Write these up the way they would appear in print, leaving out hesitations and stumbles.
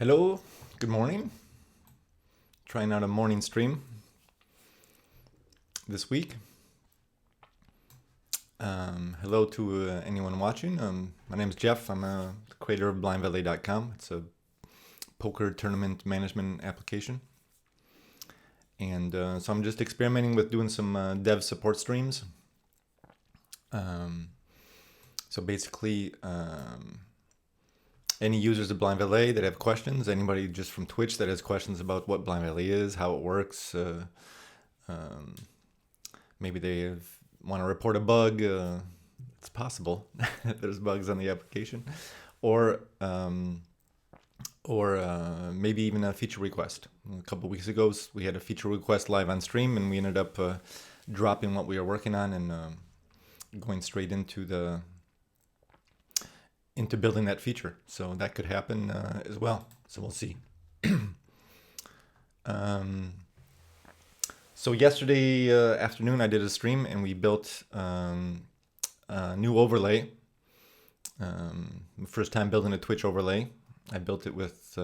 Hello, good morning. Trying out a morning stream this week. Hello to anyone watching. My name is Jeff. I'm the creator of blindvalet.com. It's a poker tournament management application. And so I'm just experimenting with doing some dev support streams. So basically, any users of Blind Valet that have questions, anybody just from Twitch that has questions about what Blind Valet is, how it works, maybe they want to report a bug. It's possible that there's bugs on the application, or maybe even a feature request. A couple of weeks ago, we had a feature request live on stream, and we ended up dropping what we were working on and going straight into building that feature. So that could happen as well. So we'll see. So yesterday afternoon I did a stream and we built a new overlay. First time building a Twitch overlay. I built it with,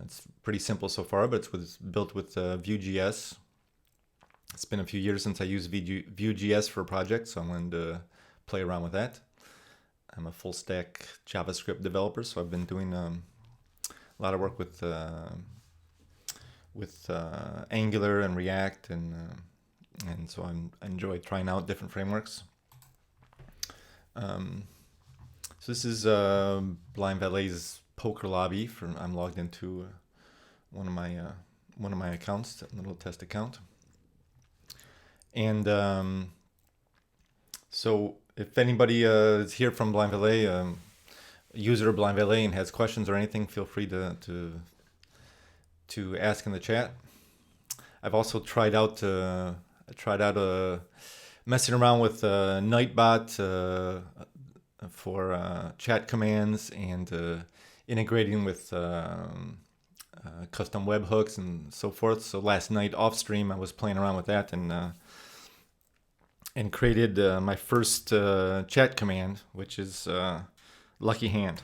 it's pretty simple so far, but it was built with VueJS. It's been a few years since I used VueJS for a project, so I wanted to play around with that. I'm a full stack JavaScript developer, so I've been doing a lot of work with Angular and React, and so I enjoy trying out different frameworks. So this is Blind Valet's poker lobby. I'm logged into one of my accounts, a little test account, and so if anybody is here from Blind Valet, a user of Blind Valet, and has questions or anything, feel free to ask in the chat. I've also tried out messing around with Nightbot for chat commands and integrating with custom webhooks and so forth. So last night off stream, I was playing around with that and created my first chat command, which is lucky hand.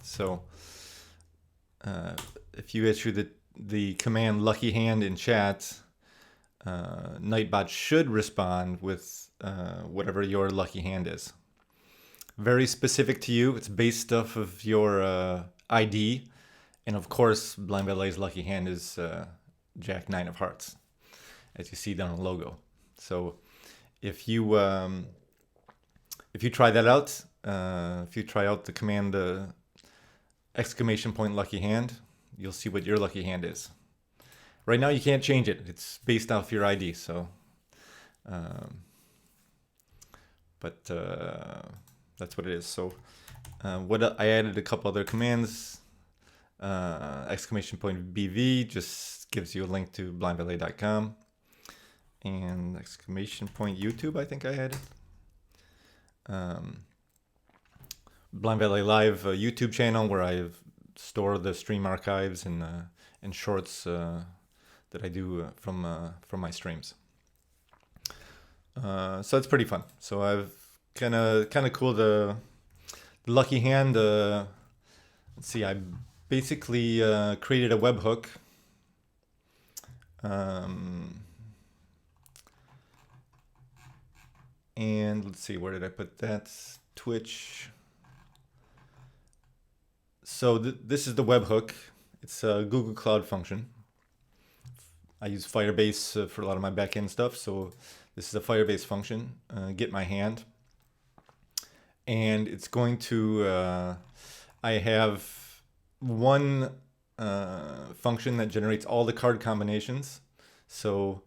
So if you issue the command lucky hand in chat, Nightbot should respond with whatever your lucky hand is. Very specific to you. It's based off of your ID. And of course, Blind Valet's lucky hand is Jack 9 of hearts, as you see down the logo. So if you try that out, if you try out the command exclamation point lucky hand, you'll see what your lucky hand is. Right now you can't change it. It's based off your ID. So, but that's what it is. So what I added a couple other commands. Exclamation point BV just gives you a link to blindvalet.com. And exclamation point YouTube, I think I had Blind Valet Live YouTube channel where I store the stream archives and shorts that I do from my streams. So it's pretty fun. So I've kind of cool the lucky hand. Let's see, I basically created a webhook. And let's see, where did I put that? Twitch. So this is the webhook. It's a Google Cloud function. I use Firebase for a lot of my backend stuff. So this is a Firebase function, get my hand. And it's going to, I have one function that generates all the card combinations. So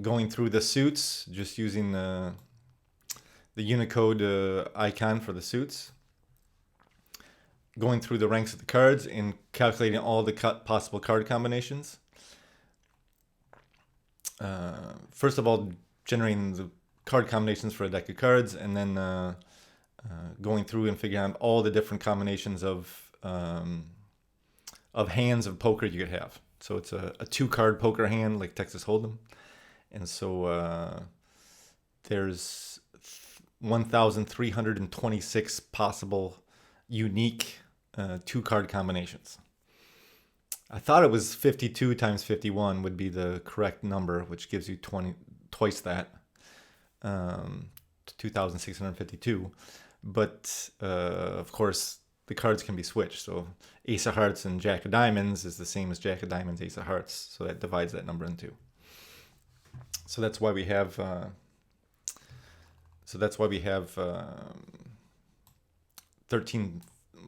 going through the suits, just using the Unicode icon for the suits, going through the ranks of the cards and calculating all the possible card combinations. First of all, generating the card combinations for a deck of cards, and then going through and figuring out all the different combinations of hands of poker you could have. So it's a 2-card poker hand like Texas Hold'em. And so there's 1,326 possible unique two card combinations. I thought it was 52 times 51 would be the correct number, which gives you twice that, 2,652. But of course, the cards can be switched. So Ace of Hearts and Jack of Diamonds is the same as Jack of Diamonds, Ace of Hearts. So that divides that number in two. So that's why we have.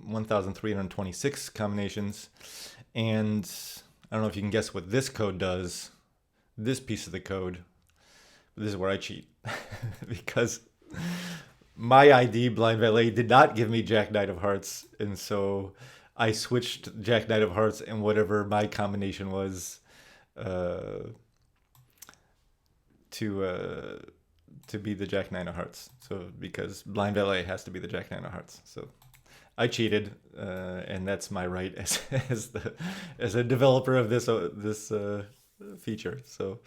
1,326 combinations. And I don't know if you can guess what this code does, this piece of the code. This is where I cheat because my ID, Blind Valet, did not give me Jack Knight of Hearts. And so I switched Jack Knight of Hearts and whatever my combination was to be the Jack Knight of Hearts. So because Blind Valet has to be the Jack Knight of Hearts. So I cheated, and that's my right as a developer of this feature. So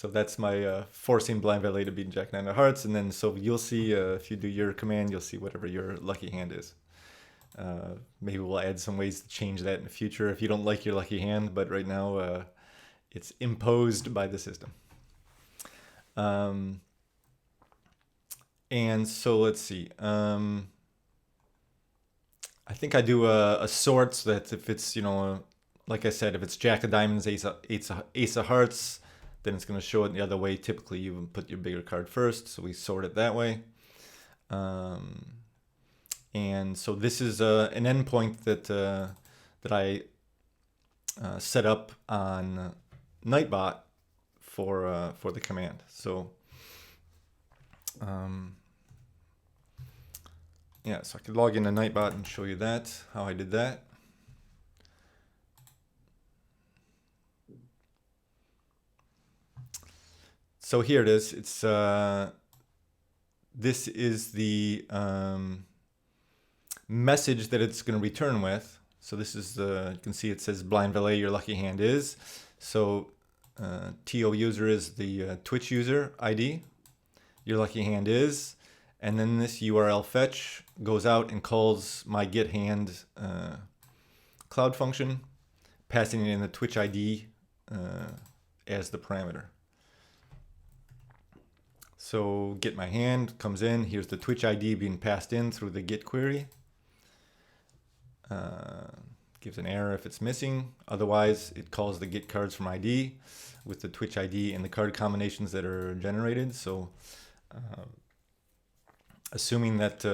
that's my forcing Blind Valet to be Jack Knight of Hearts, and then so you'll see if you do your command, you'll see whatever your lucky hand is. Maybe we'll add some ways to change that in the future if you don't like your lucky hand, but right now it's imposed by the system. And so let's see. I think I do a sort so that if it's, like I said, if it's Jack of Diamonds, Ace of Hearts, then it's going to show it the other way. Typically, you would put your bigger card first, so we sort it that way. And so this is an endpoint that I set up on Nightbot for the command. So yeah, so I could log into Nightbot and show you that, how I did that. So here it is. It's this is the message that it's going to return with. So this is you can see it says Blind Valet, your lucky hand is. So TO user is the Twitch user ID. Your lucky hand is. And then this URL fetch goes out and calls my get hand cloud function, passing it in the Twitch ID as the parameter. So get my hand comes in. Here's the Twitch ID being passed in through the get query. Gives an error if it's missing. Otherwise, it calls the get cards from ID with the Twitch ID and the card combinations that are generated. So assuming that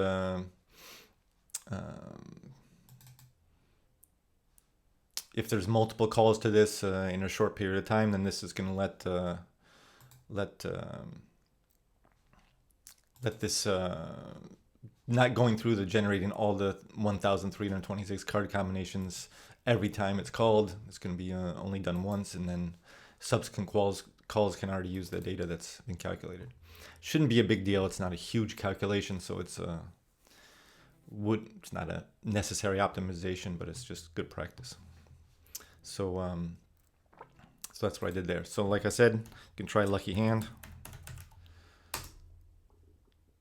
if there's multiple calls to this in a short period of time, then this is going to let this not going through the generating all the 1,326 card combinations every time it's called. It's going to be only done once, and then subsequent calls can already use the data that's been calculated. Shouldn't be a big deal. It's not a huge calculation, so it's not a necessary optimization, but it's just good practice. So so that's what I did there. So like I said, you can try lucky hand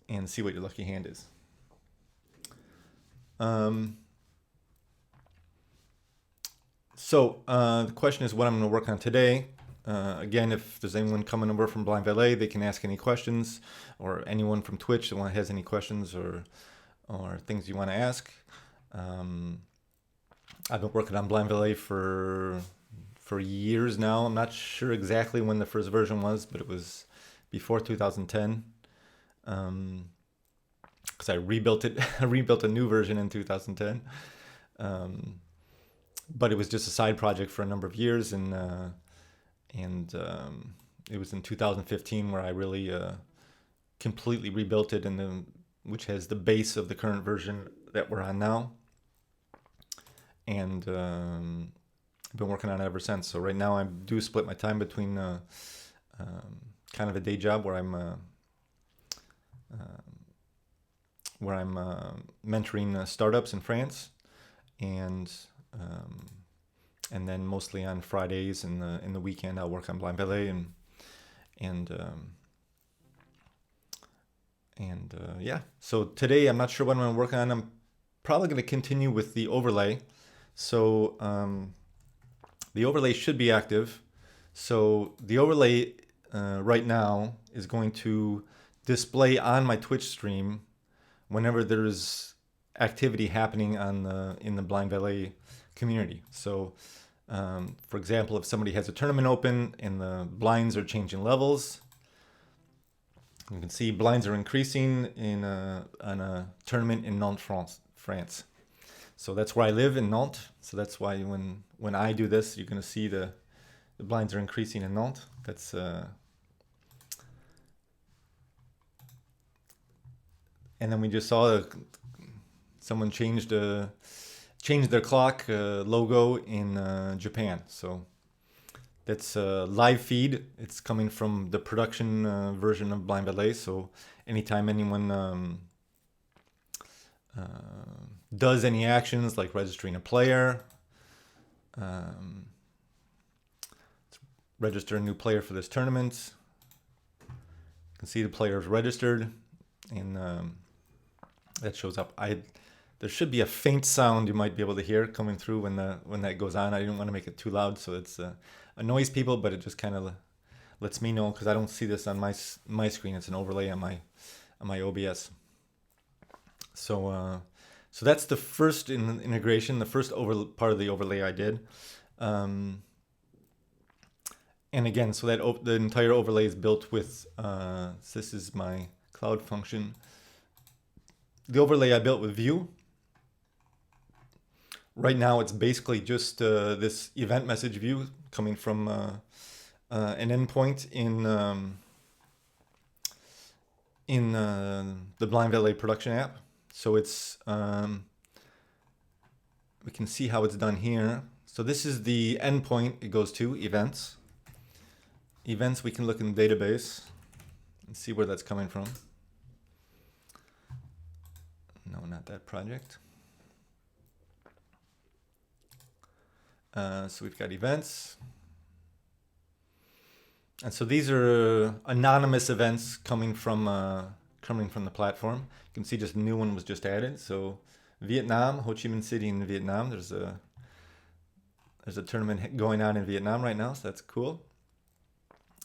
and see what your lucky hand is. So the question is what I'm going to work on today. Again, if there's anyone coming over from Blind Valet, they can ask any questions, or anyone from Twitch that has any questions or things you want to ask. I've been working on Blind Valet for years now. I'm not sure exactly when the first version was, but it was before 2010. Because I rebuilt it. I rebuilt a new version in 2010. But it was just a side project for a number of years, and it was in 2015 where I really completely rebuilt it, which has the base of the current version that we're on now. And I've been working on it ever since. So right now I do split my time between kind of a day job where I'm mentoring startups in France, and then mostly on Fridays and in the weekend I'll work on Blind Valet and yeah. So today I'm not sure what I'm going to work on. I'm probably going to continue with the overlay. So the overlay should be active. So the overlay right now is going to display on my Twitch stream whenever there's activity happening on in the Blind Valet community. So for example, if somebody has a tournament open and the blinds are changing levels, you can see blinds are increasing in on a tournament in Nantes, France. So that's where I live, in Nantes. So that's why when I do this, you're going to see the blinds are increasing in Nantes. That's and then we just saw someone changed their clock logo in Japan. So that's a live feed. It's coming from the production version of Blind Valet. So anytime anyone does any actions like registering a player, register a new player for this tournament, you can see the player is registered, and that shows up. There should be a faint sound you might be able to hear coming through when that goes on. I didn't want to make it too loud, so it's annoys people, but it just kind of lets me know, because I don't see this on my screen. It's an overlay on my OBS. So that's the first integration, the first part of the overlay I did. And again, so that the entire overlay is built with, this is my cloud function. The overlay I built with Vue. Right now, it's basically just this event message view coming from an endpoint in the Blind Valet production app. So it's we can see how it's done here. So this is the endpoint it goes to, events. Events, we can look in the database and see where that's coming from. No, not that project. So we've got events. And so these are anonymous events coming from the platform. You can see just a new one was just added. So Vietnam, Ho Chi Minh City in Vietnam. There's a tournament going on in Vietnam right now, so that's cool.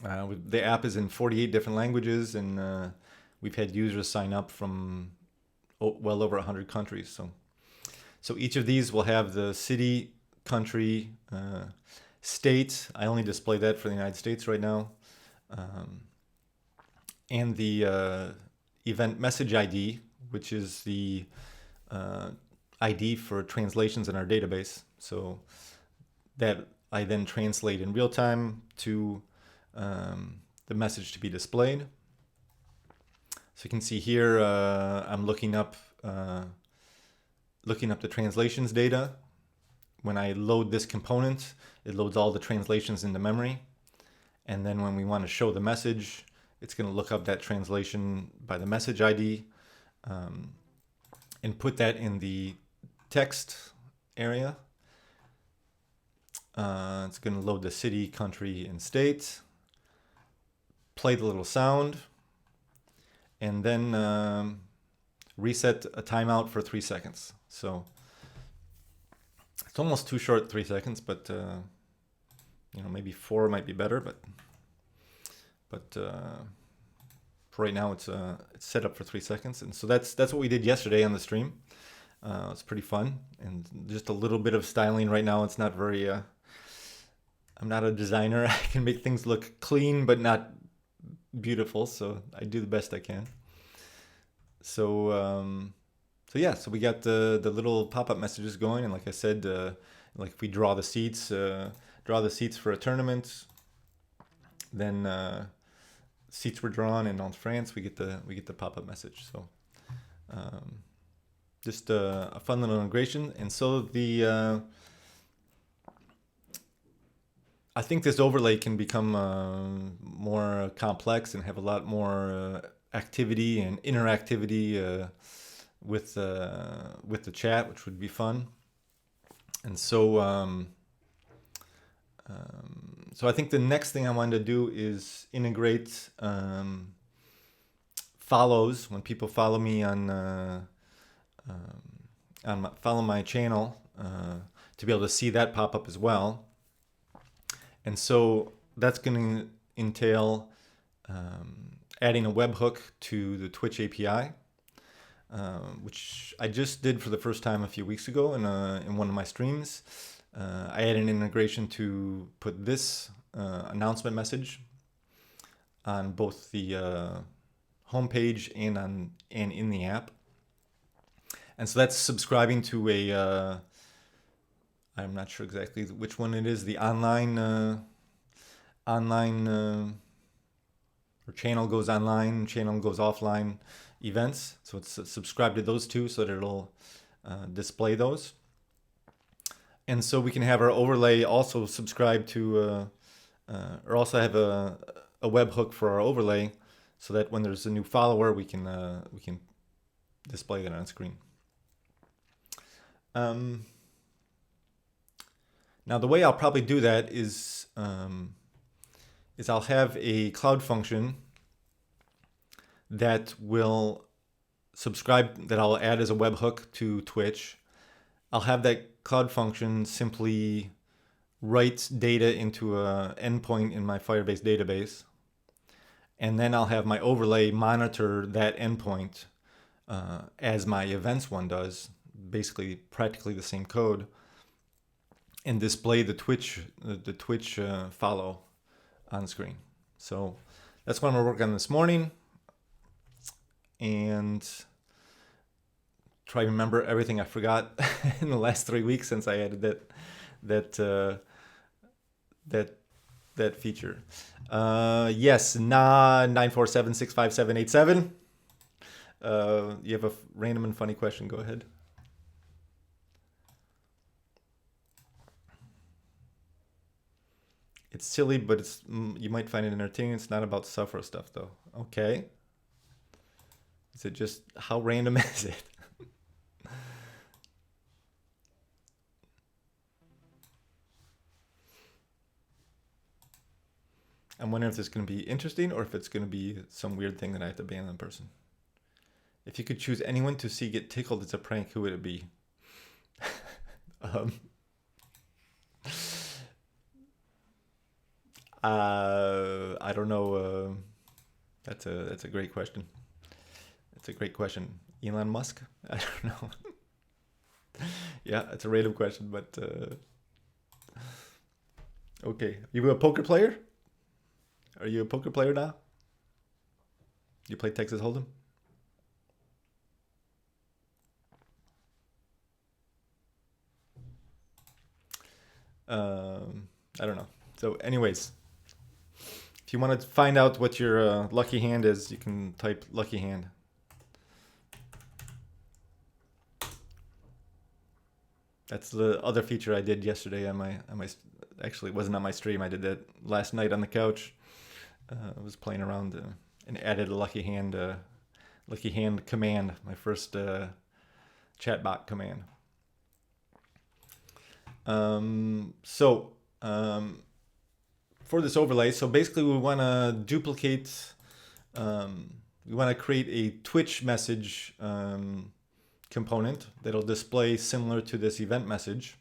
The app is in 48 different languages, and we've had users sign up from well over 100 countries. So each of these will have the city, country, state. I only display that for the United States right now. And the event message ID, which is the ID for translations in our database. So that I then translate in real time to the message to be displayed. So you can see here, I'm looking up the translations data. When I load this component, it loads all the translations into memory. And then when we want to show the message, it's going to look up that translation by the message ID and put that in the text area. It's going to load the city, country, and state, play the little sound, and then reset a timeout for 3 seconds. So it's almost too short, 3 seconds, but maybe 4 might be better. But for right now, it's set up for 3 seconds, and so that's what we did yesterday on the stream. It's pretty fun, and just a little bit of styling right now. It's not very. I'm not a designer. I can make things look clean, but not beautiful. So I do the best I can. So we got the little pop-up messages going, and like I said, like if we draw the seats for a tournament, then seats were drawn in Nantes, France. We get the pop-up message. So just a fun little integration. And so I think this overlay can become more complex and have a lot more activity and interactivity with the chat, which would be fun. And so I think the next thing I wanted to do is integrate follows. When people follow me on follow my channel to be able to see that pop up as well. And so that's going to entail adding a webhook to the Twitch API, which I just did for the first time a few weeks ago in one of my streams. I added an integration to put this announcement message on both the homepage and in the app. And so that's subscribing to a, I'm not sure exactly which one it is, the online or channel goes online, channel goes offline events. So it's subscribed to those two so that it'll display those. And so we can have our overlay also subscribe to, or also have a webhook for our overlay, so that when there's a new follower, we can display that on screen. Now the way I'll probably do that is I'll have a cloud function that will subscribe, that I'll add as a webhook to Twitch. I'll have that cloud function simply write data into an endpoint in my Firebase database. And then I'll have my overlay monitor that endpoint as my events one does, basically practically the same code, and display the Twitch follow on screen. So that's what I'm gonna work on this morning, and try to remember everything I forgot in the last 3 weeks since I added that feature. Yes, 947-657-87. You have a random and funny question. Go ahead. It's silly, but it's you might find it entertaining. It's not about software stuff, though. Okay. Is it just, how random is it? I'm wondering if it's going to be interesting or if it's going to be some weird thing that I have to ban on person. If you could choose anyone to see get tickled as a prank, who would it be? I don't know. That's a great question. It's a great question. Elon Musk? I don't know. Yeah, it's a random question, but okay. You a poker player? Are you a poker player now? You play Texas Hold'em? I don't know. So anyways, if you want to find out what your lucky hand is, you can type lucky hand. That's the other feature I did yesterday on my actually it wasn't on my stream. I did that last night on the couch. I was playing around and added a lucky hand command, my first chatbot command. For this overlay, so basically we want to duplicate, we want to create a Twitch message component that'll display similar to this event message.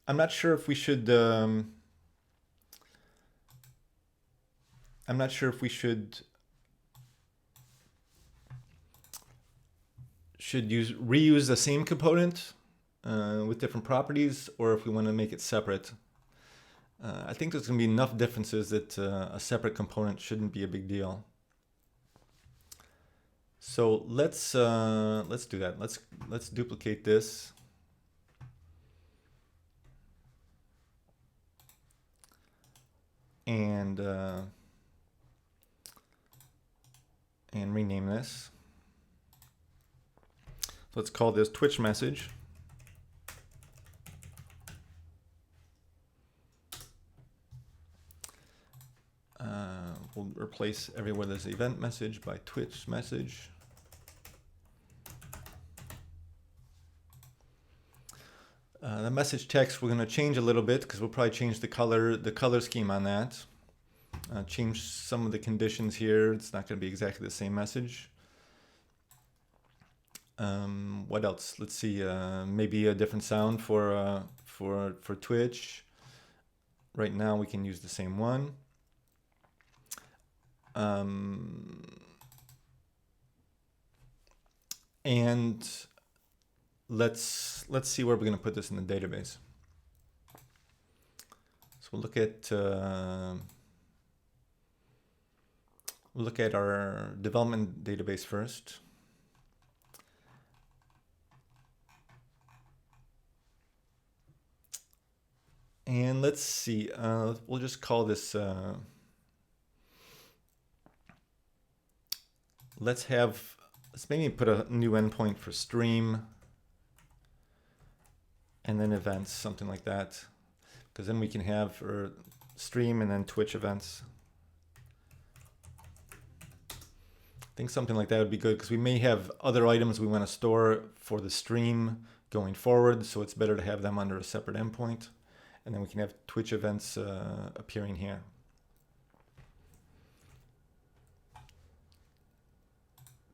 I'm not sure if we should reuse the same component with different properties, or if we want to make it separate. I think there's going to be enough differences that a separate component shouldn't be a big deal. So let's do that. Let's duplicate this. And rename this. So let's call this Twitch message. We'll replace everywhere there's event message by Twitch message. The message text we're going to change a little bit because we'll probably change the color scheme on that. Change some of the conditions here. It's not going to be exactly the same message. What else? Let's see. Maybe a different sound for Twitch. Right now we can use the same one. And let's see where we're going to put this in the database. So we'll look at our development database first. And let's see, we'll just call this, let's maybe put a new endpoint for stream and then events, something like that. Because then we can have for stream and then Twitch events. I think something like that would be good because we may have other items we want to store for the stream going forward. So it's better to have them under a separate endpoint. And then we can have Twitch events appearing here.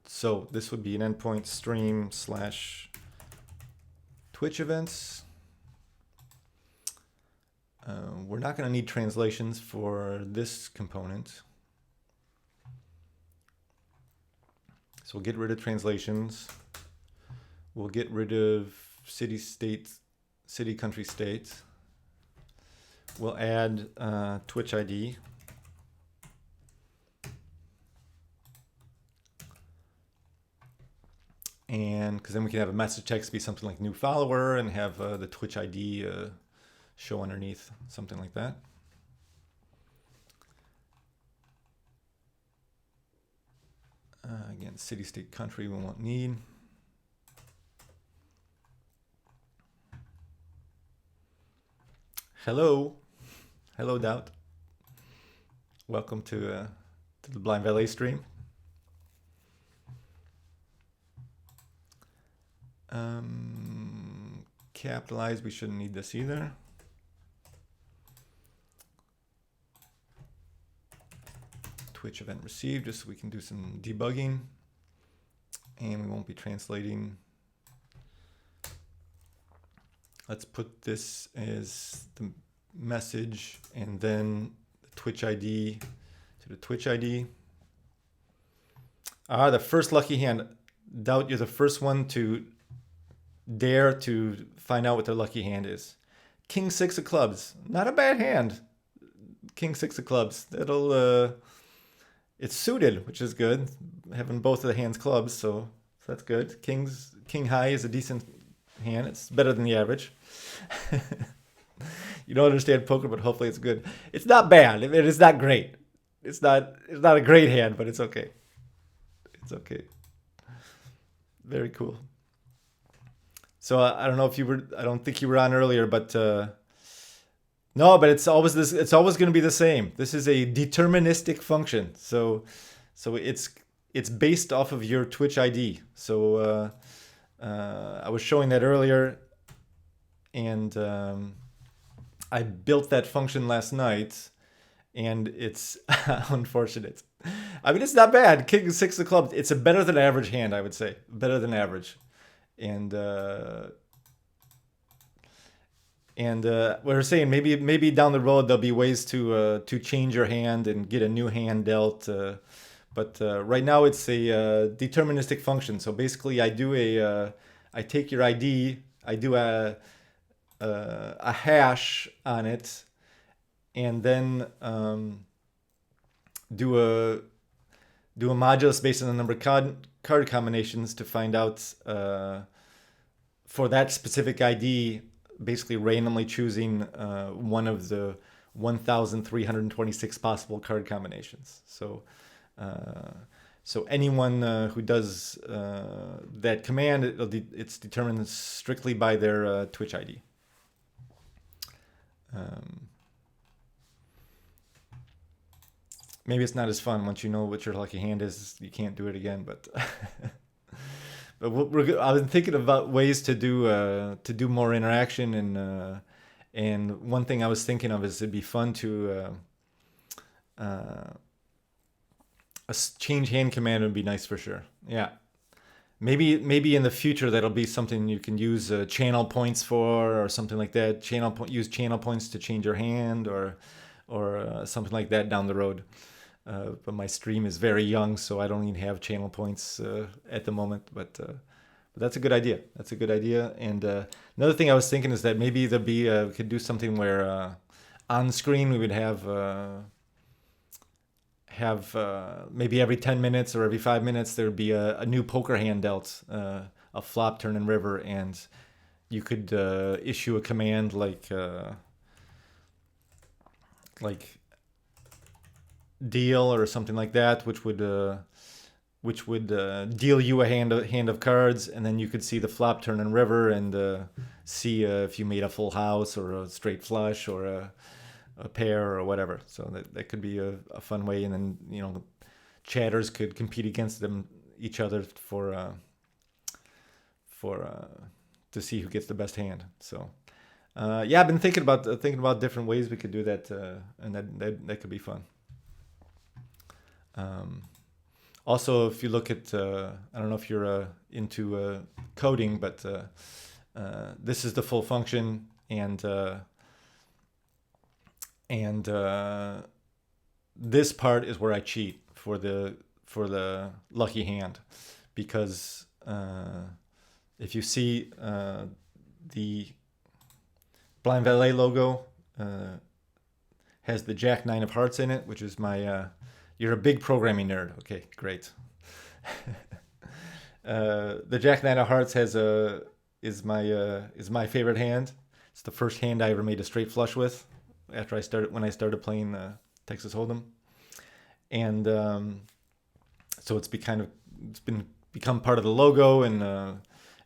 So this would be an endpoint stream / Twitch events. We're not going to need translations for this component. So we'll get rid of translations. We'll get rid of city, state, city, country, state. We'll add Twitch ID. And because then we can have a message text be something like new follower and have the Twitch ID show underneath, something like that. Again, city, state, country we won't need. Hello. Hello, Doubt. Welcome to the Blind Valet stream. Capitalize, we shouldn't need this either. Twitch event received, just so we can do some debugging. And we won't be translating. Let's put this as the message and then the Twitch ID to the Twitch ID. The first lucky hand. Doubt you're the first one to dare to find out what their lucky hand is. King 6 of clubs. Not a bad hand. King 6 of clubs. That'll it's suited, which is good. Having both of the hands clubs, so that's good. King high is a decent hand. It's better than the average. You don't understand poker, but hopefully it's good. It's not bad. It is not great. It's not a great hand, but it's okay. It's okay. Very cool. So I don't know if you were. I don't think you were on earlier, but no. But it's always this. It's always going to be the same. This is a deterministic function. So it's based off of your Twitch ID. So I was showing that earlier, and I built that function last night, and it's unfortunate. I mean, it's not bad. King 6 of clubs. It's a better than average hand, I would say. Better than average. And we're saying maybe down the road there'll be ways to change your hand and get a new hand dealt. But right now it's a deterministic function. So basically, I take your ID, I do a hash on it, and then do a modulus based on the number of card combinations to find out for that specific ID, basically randomly choosing one of the 1,326 possible card combinations. So anyone who does that command, it's determined strictly by their Twitch ID. Maybe it's not as fun once you know what your lucky hand is. You can't do it again, but but I've been thinking about ways to do more interaction, and one thing I was thinking of is it'd be fun to a change hand command would be nice for sure. Yeah, maybe in the future that'll be something you can use channel points for, or something like that. Use channel points to change your hand, or something like that down the road. But my stream is very young, so I don't even have channel points at the moment. But that's a good idea. That's a good idea. And another thing I was thinking is that maybe we could do something where on screen we would have maybe every 10 minutes or every 5 minutes there would be a new poker hand dealt, a flop, turn, and river, and you could issue a command like deal or something like that, which would deal you a hand of cards, and then you could see the flop, turn, and river, and see if you made a full house or a straight flush or a pair or whatever. So that could be a fun way, and then chatters could compete against each other for to see who gets the best hand. So yeah, I've been thinking about different ways we could do that, and that could be fun. Also, if you look at, I don't know if you're into coding, but this is the full function, and this part is where I cheat for the lucky hand, because if you see the Blind Valet logo has the Jack 9 of Hearts in it, which is my you're a big programming nerd. Okay, great. The Jack 9 of Hearts is my favorite hand. It's the first hand I ever made a straight flush with when I started playing Texas Hold'em, and so it's become part of the logo, and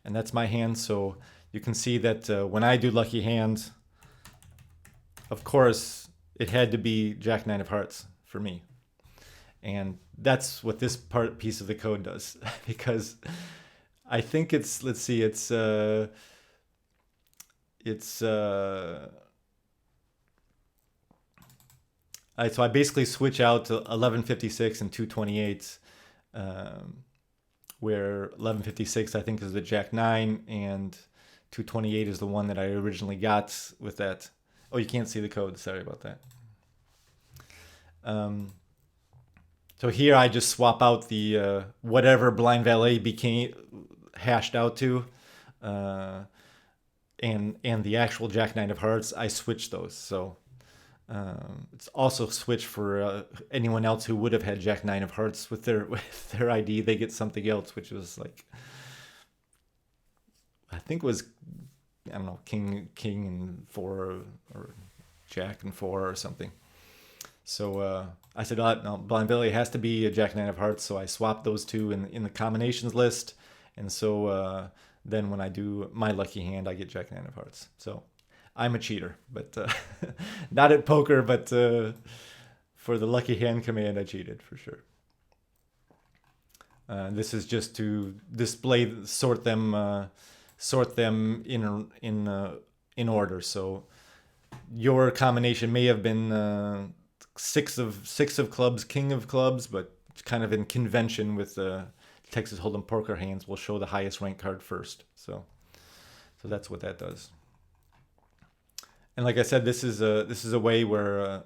that's my hand. So you can see that when I do lucky hand, of course it had to be Jack 9 of Hearts for me. And that's what this piece of the code does, because I think so I basically switch out to 1156 and 228, where 1156 I think is the Jack 9, and 228 is the one that I originally got with that. Oh, you can't see the code. Sorry about that. So here I just swap out the whatever Blind Valet became hashed out to, and the actual Jack 9 of Hearts. I switch those. So it's also switched for anyone else who would have had Jack 9 of Hearts with their ID. They get something else, which was like, I think it was, I don't know, King and 4 or Jack and 4 or something. So I said, no, Blind Valet has to be a Jack 9 of Hearts, so I swapped those two in the combinations list, and so then when I do my lucky hand, I get Jack 9 of Hearts. So I'm a cheater, but not at poker, but for the lucky hand command, I cheated for sure. This is just to sort them in order. So your combination may have been six of clubs, king of clubs, but kind of in convention with Texas Hold'em poker hands, we'll show the highest ranked card first. So that's what that does. And like I said, this is a way where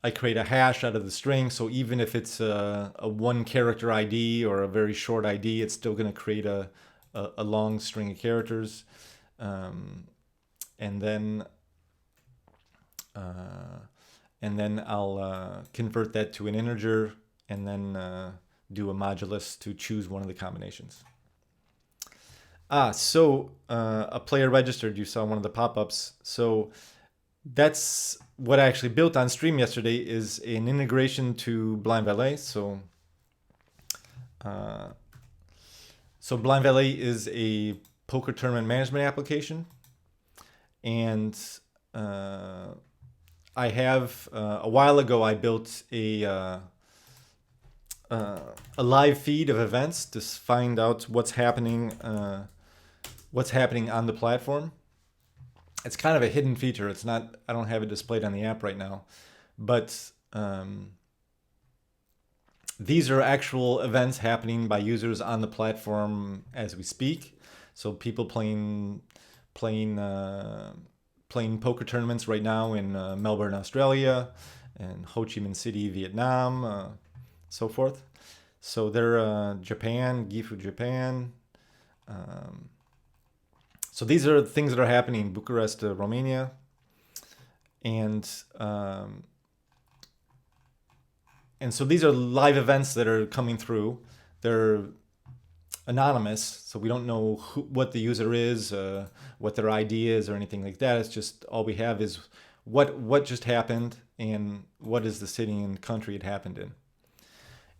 I create a hash out of the string. So even if it's a one character ID or a very short ID, it's still going to create a long string of characters, and then I'll convert that to an integer, and then do a modulus to choose one of the combinations. So a player registered, you saw one of the pop-ups. So that's what I actually built on stream yesterday, is an integration to Blind Valet. So Blind Valet is a poker tournament management application, and I have a while ago I built a live feed of events to find out what's happening on the platform. It's kind of a hidden feature. It's not, I don't have it displayed on the app right now, but these are actual events happening by users on the platform as we speak. So people playing poker tournaments right now in Melbourne, Australia, and Ho Chi Minh City, Vietnam, so forth. So they're Japan, Gifu, Japan. So these are things that are happening in Bucharest, Romania, and so these are live events that are coming through. They're anonymous, so we don't know what the user is, what their ID is, or anything like that. It's just all we have is what just happened and what is the city and country it happened in.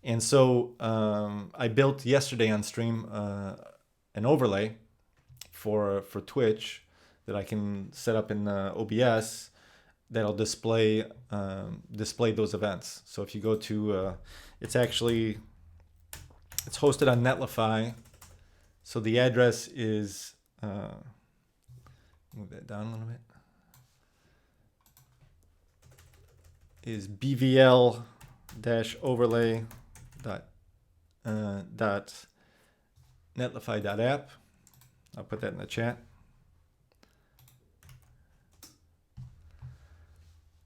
And so I built yesterday on stream an overlay for Twitch that I can set up in OBS that'll display those events. So if you go to, it's hosted on Netlify. So the address is, move that down a little bit, is bvl-overlay.netlify.app. I'll put that in the chat.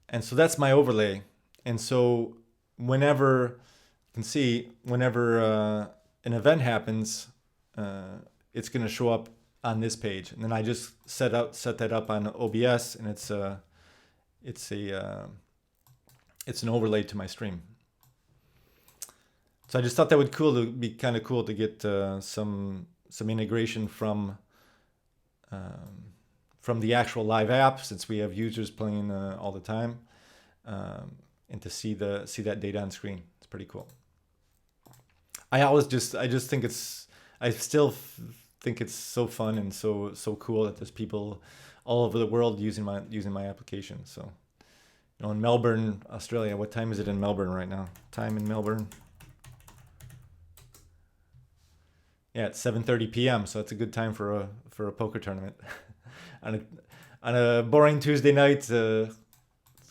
And so that's my overlay. And so whenever, you can see, whenever an event happens, it's going to show up on this page. And then I just set that up on OBS, and it's an overlay to my stream. So I just thought that would be kind of cool to get some integration from the actual live app, since we have users playing all the time, and to see that data on screen. It's pretty cool. I still think it's so fun and so cool that there's people all over the world using my application. So, in Melbourne, Australia, what time is it in Melbourne right now? Time in Melbourne. Yeah, it's 7:30 p.m. So it's a good time for a poker tournament. on a boring Tuesday night, it's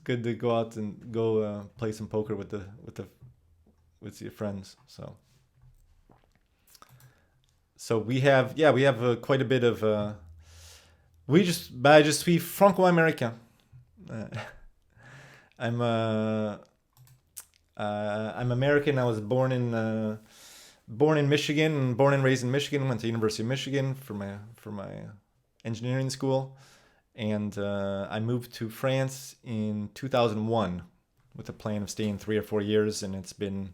good to go out and go play some poker with your friends. So we have quite a bit of je suis franco-américain. I'm American. I was born in Michigan, born and raised in Michigan. Went to University of Michigan for my engineering school, and I moved to France in 2001 with a plan of staying 3 or 4 years, and it's been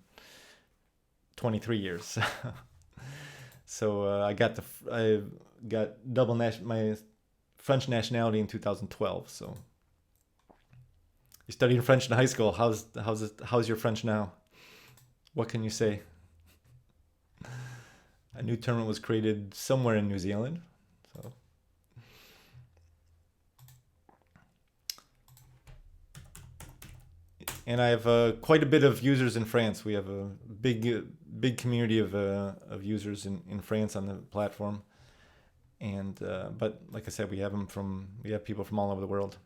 23 years. So I got my French nationality in 2012. So you studied French in high school. How's your French now? What can you say? A new tournament was created somewhere in New Zealand. So and I have quite a bit of users in France. We have a big community of users in France on the platform, and but like I said, we have people from all over the world.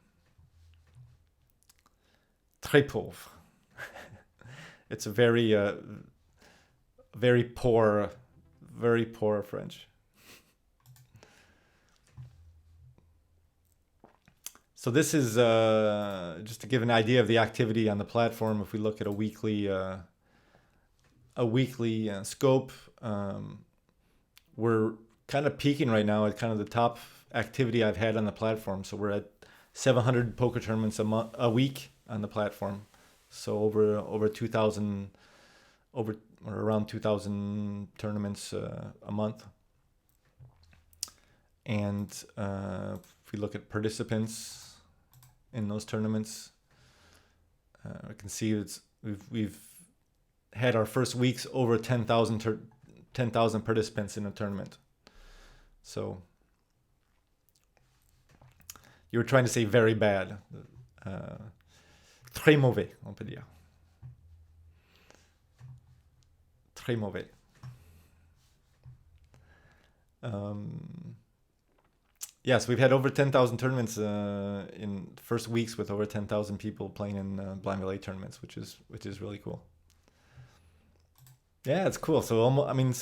Très pauvre. It's a very poor French. So this is just to give an idea of the activity on the platform. If we look at a weekly scope, we're kind of peaking right now at kind of the top activity I've had on the platform. So we're at 700 poker tournaments a week on the platform. So over 2,000 or around 2,000 tournaments a month. And if we look at participants in those tournaments, I can see we've had our first weeks over 10,000 participants in a tournament. So you were trying to say very bad. Très mauvais, on peut dire. Très mauvais. Yes, we've had over 10,000 tournaments in the first weeks, with over 10,000 people playing in Blind Relay tournaments, which is really cool. Yeah, it's cool. So almost, I mean,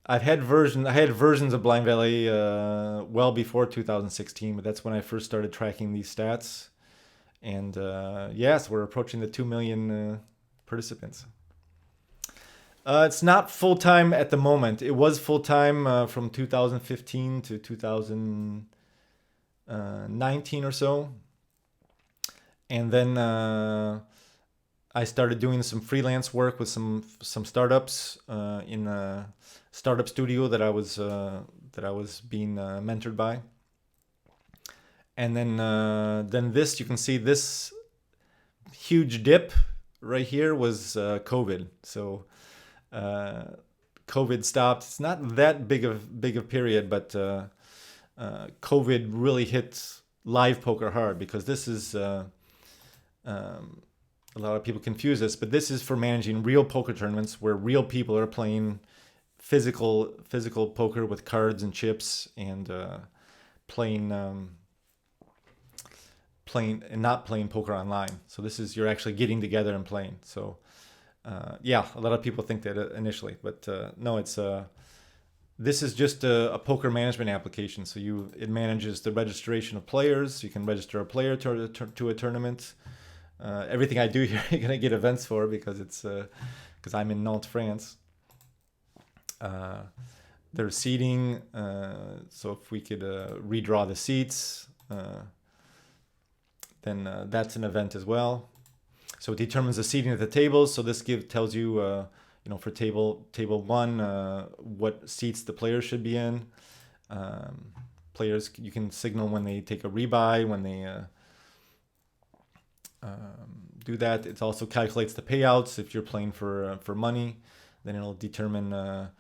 I had versions of Blind Valley well before 2016, but that's when I first started tracking these stats. And yes, we're approaching the 2 million participants. It's not full time at the moment. It was full time from 2015 to 2019 or so, and then I started doing some freelance work with some startups in a startup studio that I was being mentored by. And then this, you can see this huge dip right here was COVID. So uh, COVID stopped. It's not that big of period, but COVID really hit live poker hard because this is um, a lot of people confuse this, but this is for managing real poker tournaments where real people are playing physical poker with cards and chips and playing playing and not playing poker online. So this is you're actually getting together and playing. So yeah, a lot of people think that initially, but no, it's this is just a poker management application. So it manages the registration of players. You can register a player to a tournament. Everything I do here, you're gonna get events for because it's because I'm in Nantes, France. There's seating, so if we could redraw the seats, then that's an event as well. So it determines the seating at the tables. So this tells you, for table one, what seats the players should be in. Players, you can signal when they take a rebuy, when they do that. It also calculates the payouts. If you're playing for money, then it'll determine.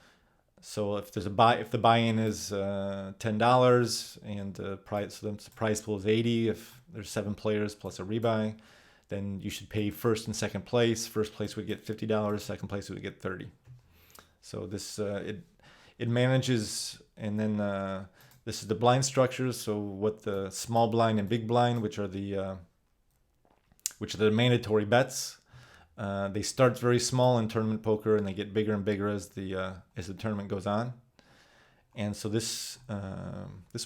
So if there's if the buy-in is $10 and the prize pool is 80, if there's 7 players plus a rebuy, then you should pay first and second place. First place would get $50. Second place would get 30. So this it manages, and then this is the blind structures. So what the small blind and big blind, which are the mandatory bets. They start very small in tournament poker, and they get bigger and bigger as the tournament goes on. And so this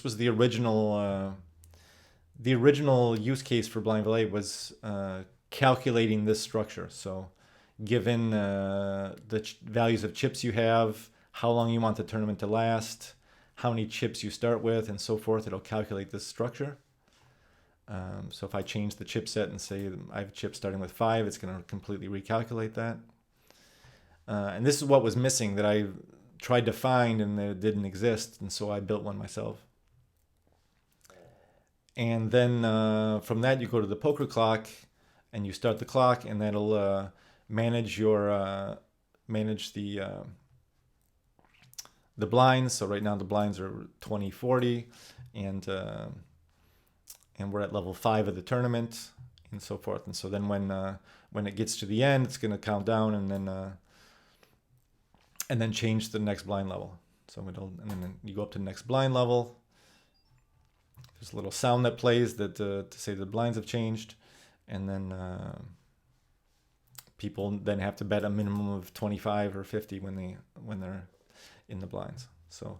was the original use case for Blind Valet was calculating this structure. So given the values of chips you have, how long you want the tournament to last, how many chips you start with, and so forth, it'll calculate this structure. So if I change the chipset and say I have chips starting with 5, it's going to completely recalculate that. And this is what was missing that I tried to find and it didn't exist, and so I built one myself. And then from that you go to the poker clock and you start the clock, and that'll manage the blinds. So right now the blinds are 20-40, and we're at level 5 of the tournament, and so forth. And so then when it gets to the end, it's going to count down and then change the next blind level. So and then you go up to the next blind level. There's a little sound that plays that to say the blinds have changed, and then people then have to bet a minimum of 25 or 50 when they're in the blinds. So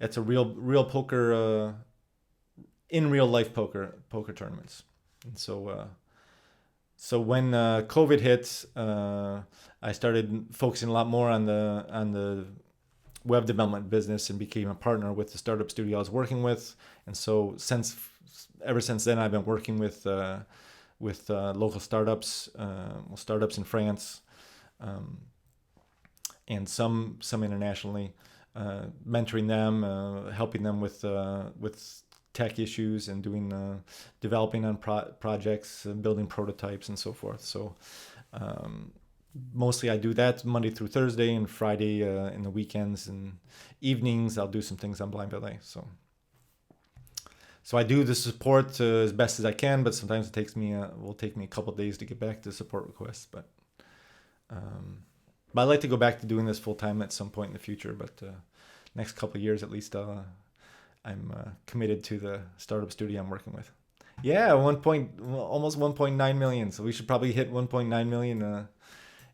it's a real poker. In real life poker tournaments. And so when COVID hit, I started focusing a lot more on the web development business and became a partner with the startup studio I was working with. And so ever since then, I've been working with local startups, startups in France, and some internationally, mentoring them, helping them with tech issues and developing on projects, building prototypes and so forth. So mostly I do that Monday through Thursday, and Friday in the weekends and evenings I'll do some things on Blind Valet. So I do the support as best as I can, but sometimes will take me a couple of days to get back to support requests. But I'd like to go back to doing this full time at some point in the future. But next couple of years at least, I'm committed to the startup studio I'm working with. Yeah, almost 1.9 million. So we should probably hit 1.9 million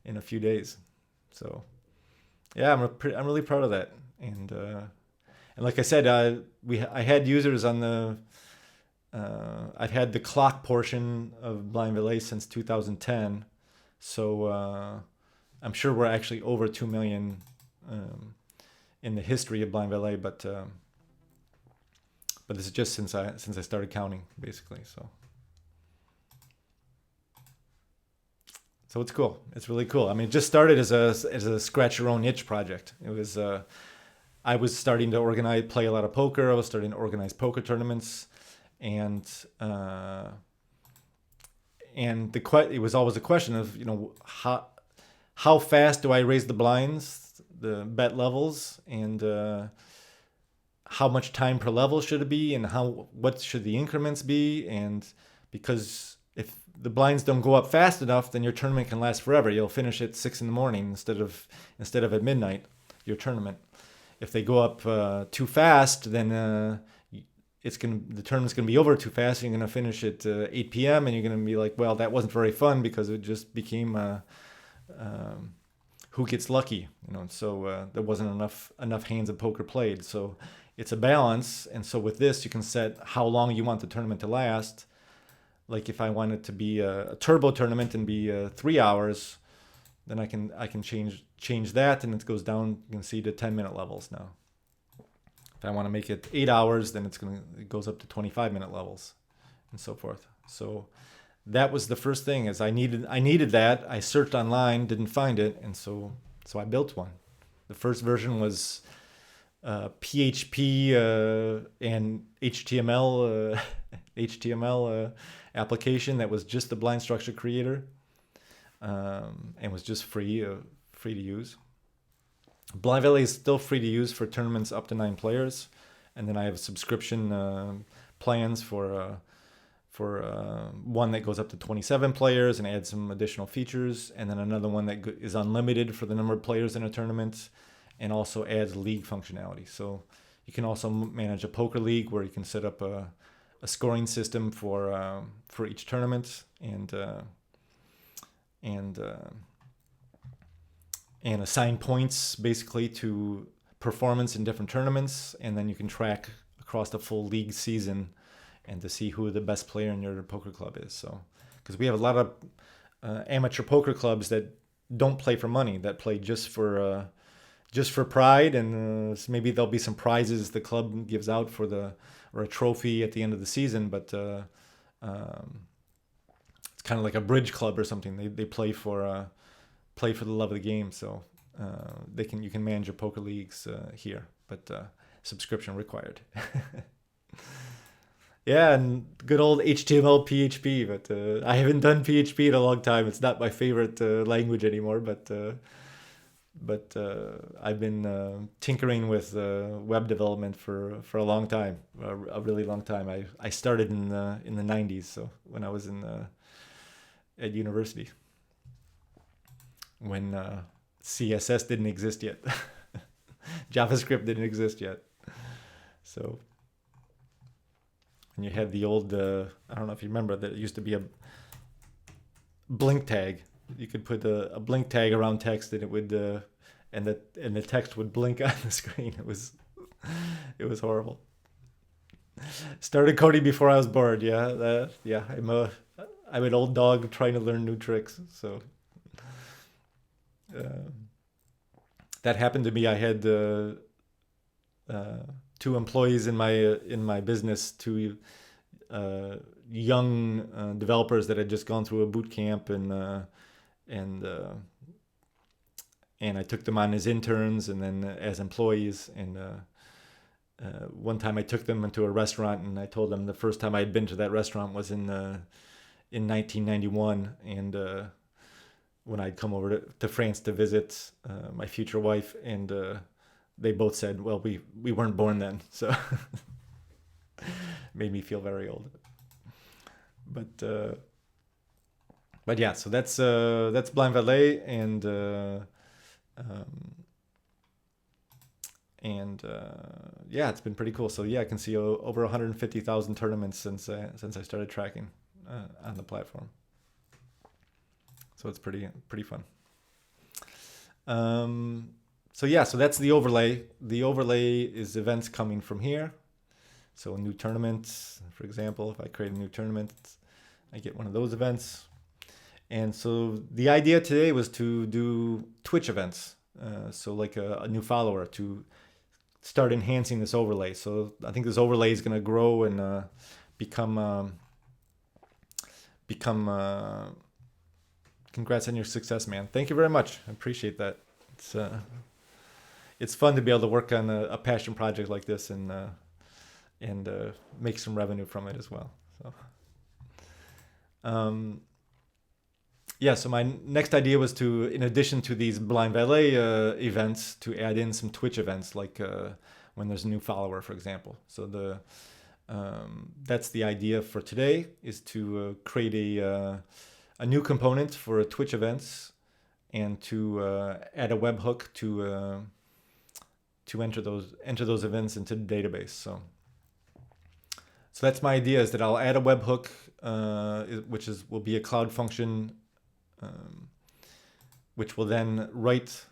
in a few days. So yeah, I'm really proud of that. And like I said, I had users on the I've had the clock portion of Blind Valet since 2010. So I'm sure we're actually over 2 million in the history of Blind Valet, but this is just since I started counting, basically. So it's cool. It's really cool. I mean, it just started as a scratch your own itch project. It was I was starting to play a lot of poker. I was starting to organize poker tournaments, and it was always a question of, how fast do I raise the blinds, the bet levels, and how much time per level should it be, and what should the increments be, and because if the blinds don't go up fast enough, then your tournament can last forever. You'll finish at 6 a.m. instead of at midnight, your tournament. If they go up too fast, then the tournament's gonna be over too fast. You're gonna finish at 8 p.m. and you're gonna be like, well, that wasn't very fun, because it just became who gets lucky, So there wasn't enough hands of poker played. So it's a balance, and so with this, you can set how long you want the tournament to last. Like if I want it to be a turbo tournament and be 3 hours, then I can change that, and it goes down. You can see to 10-minute levels now. If I want to make it 8 hours, then it goes up to 25-minute levels, and so forth. So that was the first thing, is I needed that. I searched online, didn't find it, and so I built one. The first version was PHP and HTML application that was just the blind structure creator, and was just free to use. Blind Valet is still free to use for tournaments up to 9 players, and then I have subscription plans for one that goes up to 27 players and adds some additional features, and then another one that is unlimited for the number of players in a tournament, and also adds league functionality. So you can also manage a poker league where you can set up a scoring system for each tournament, and assign points basically to performance in different tournaments, and then you can track across the full league season and to see who the best player in your poker club is. So, because we have a lot of amateur poker clubs that don't play for money, that play just for pride, and maybe there'll be some prizes the club gives out or a trophy at the end of the season, but it's kind of like a bridge club or something. They play for the love of the game. So you can manage your poker leagues here, but subscription required. Yeah, and good old HTML, PHP, but I haven't done PHP in a long time. It's not my favorite language anymore, but I've been tinkering with web development for a long time, a really long time. I started in the 90s, so when I was at university, when CSS didn't exist yet. JavaScript didn't exist yet. So when you had the old, I don't know if you remember, that used to be a blink tag. You could put a blink tag around text, and it would, and the text would blink on the screen. It was horrible. Started coding before I was born. Yeah, I'm an old dog trying to learn new tricks. So that happened to me. I had 2 employees in my business, 2 young developers that had just gone through a boot camp, and I took them on as interns and then as employees. And one time I took them into a restaurant, and I told them the first time I had been to that restaurant was in 1991, and when I'd come over to France to visit my future wife, and they both said, well, we weren't born then, so made me feel very old. But yeah, so that's Blind Valet, and yeah, it's been pretty cool. So yeah, I can see over 150,000 tournaments since I started tracking on the platform. So it's pretty fun. So yeah, so that's the overlay. The overlay is events coming from here. So a new tournament, for example, if I create a new tournament, I get one of those events. And so the idea today was to do Twitch events. So like a new follower to start enhancing this overlay. So I think this overlay is going to grow and become congrats on your success, man. Thank you very much. I appreciate that. It's fun to be able to work on a passion project like this and make some revenue from it as well. So yeah, so my next idea was to, in addition to these blind valet events, to add in some Twitch events, like when there's a new follower, for example. So that's the idea for today, is to create a new component for Twitch events and to add a webhook to enter those events into the database. So that's my idea, is that I'll add a webhook, which will be a cloud function, which will then write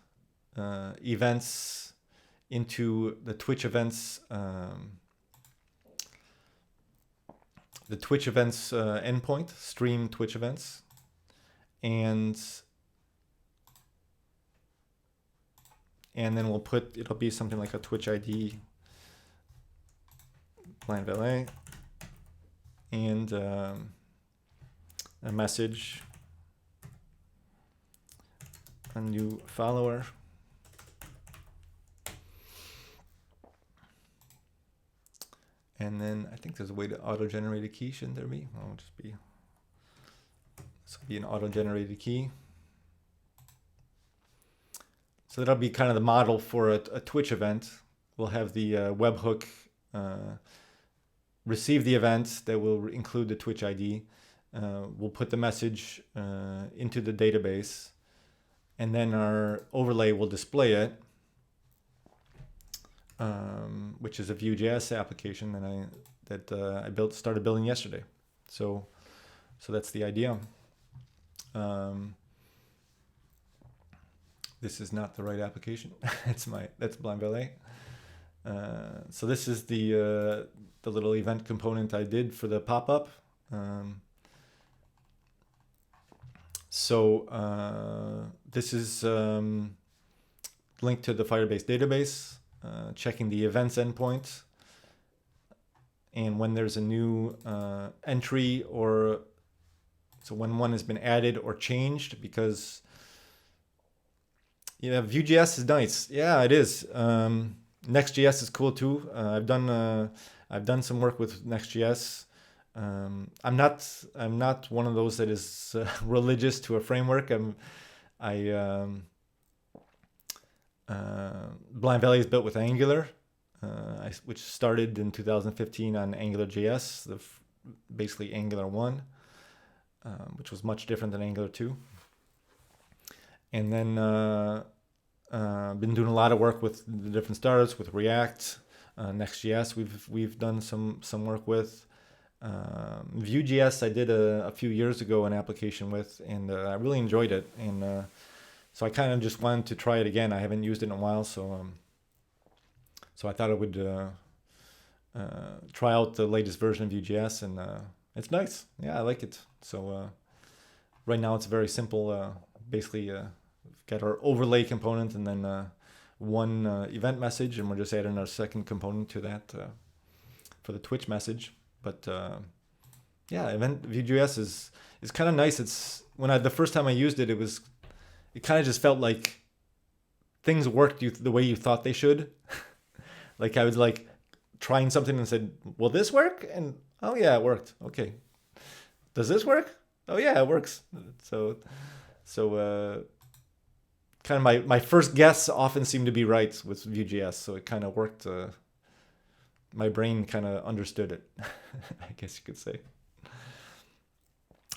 events into the Twitch events endpoint, stream Twitch events, and then it'll be something like a Twitch ID blind valet and a message, a new follower, and then I think there's a way to auto-generate a key, shouldn't there be? Oh, this will be an auto-generated key. So that'll be kind of the model for a Twitch event. We'll have the webhook receive the event that will include the Twitch ID. We'll put the message into the database, and then our overlay will display it, which is a VueJS application that I started building yesterday. So that's the idea. This is not the right application. That's blind valet. So this is the little event component I did for the pop-up. This is linked to the Firebase database, checking the events endpoint, and when there's a new entry, or so when one has been added or changed, because VueJS is nice. Yeah, it is. Next.js is cool too. I've done some work with Next.js. I'm not one of those that is religious to a framework. Blind Valley is built with Angular, which started in 2015 on AngularJS, basically Angular 1, which was much different than Angular 2. And then been doing a lot of work with the different startups, with React, Next.js. We've done some work with. VueJS I did a few years ago an application with, and I really enjoyed it, and so I kind of just wanted to try it again. I haven't used it in a while, so I thought I would try out the latest version of VueJS, and it's nice. Yeah, I like it. So right now it's very simple. Basically got our overlay component, and then one event message, and we're just adding our second component to that for the Twitch message. But yeah, VueJS is kind of nice. It's the first time I used it, it kind of just felt like things worked the way you thought they should. Like I was like trying something and said, "Will this work?" And oh yeah, it worked. Okay, does this work? Oh yeah, it works. So kind of my first guess often seemed to be right with VueJS. So it kind of worked. My brain kind of understood it, I guess you could say.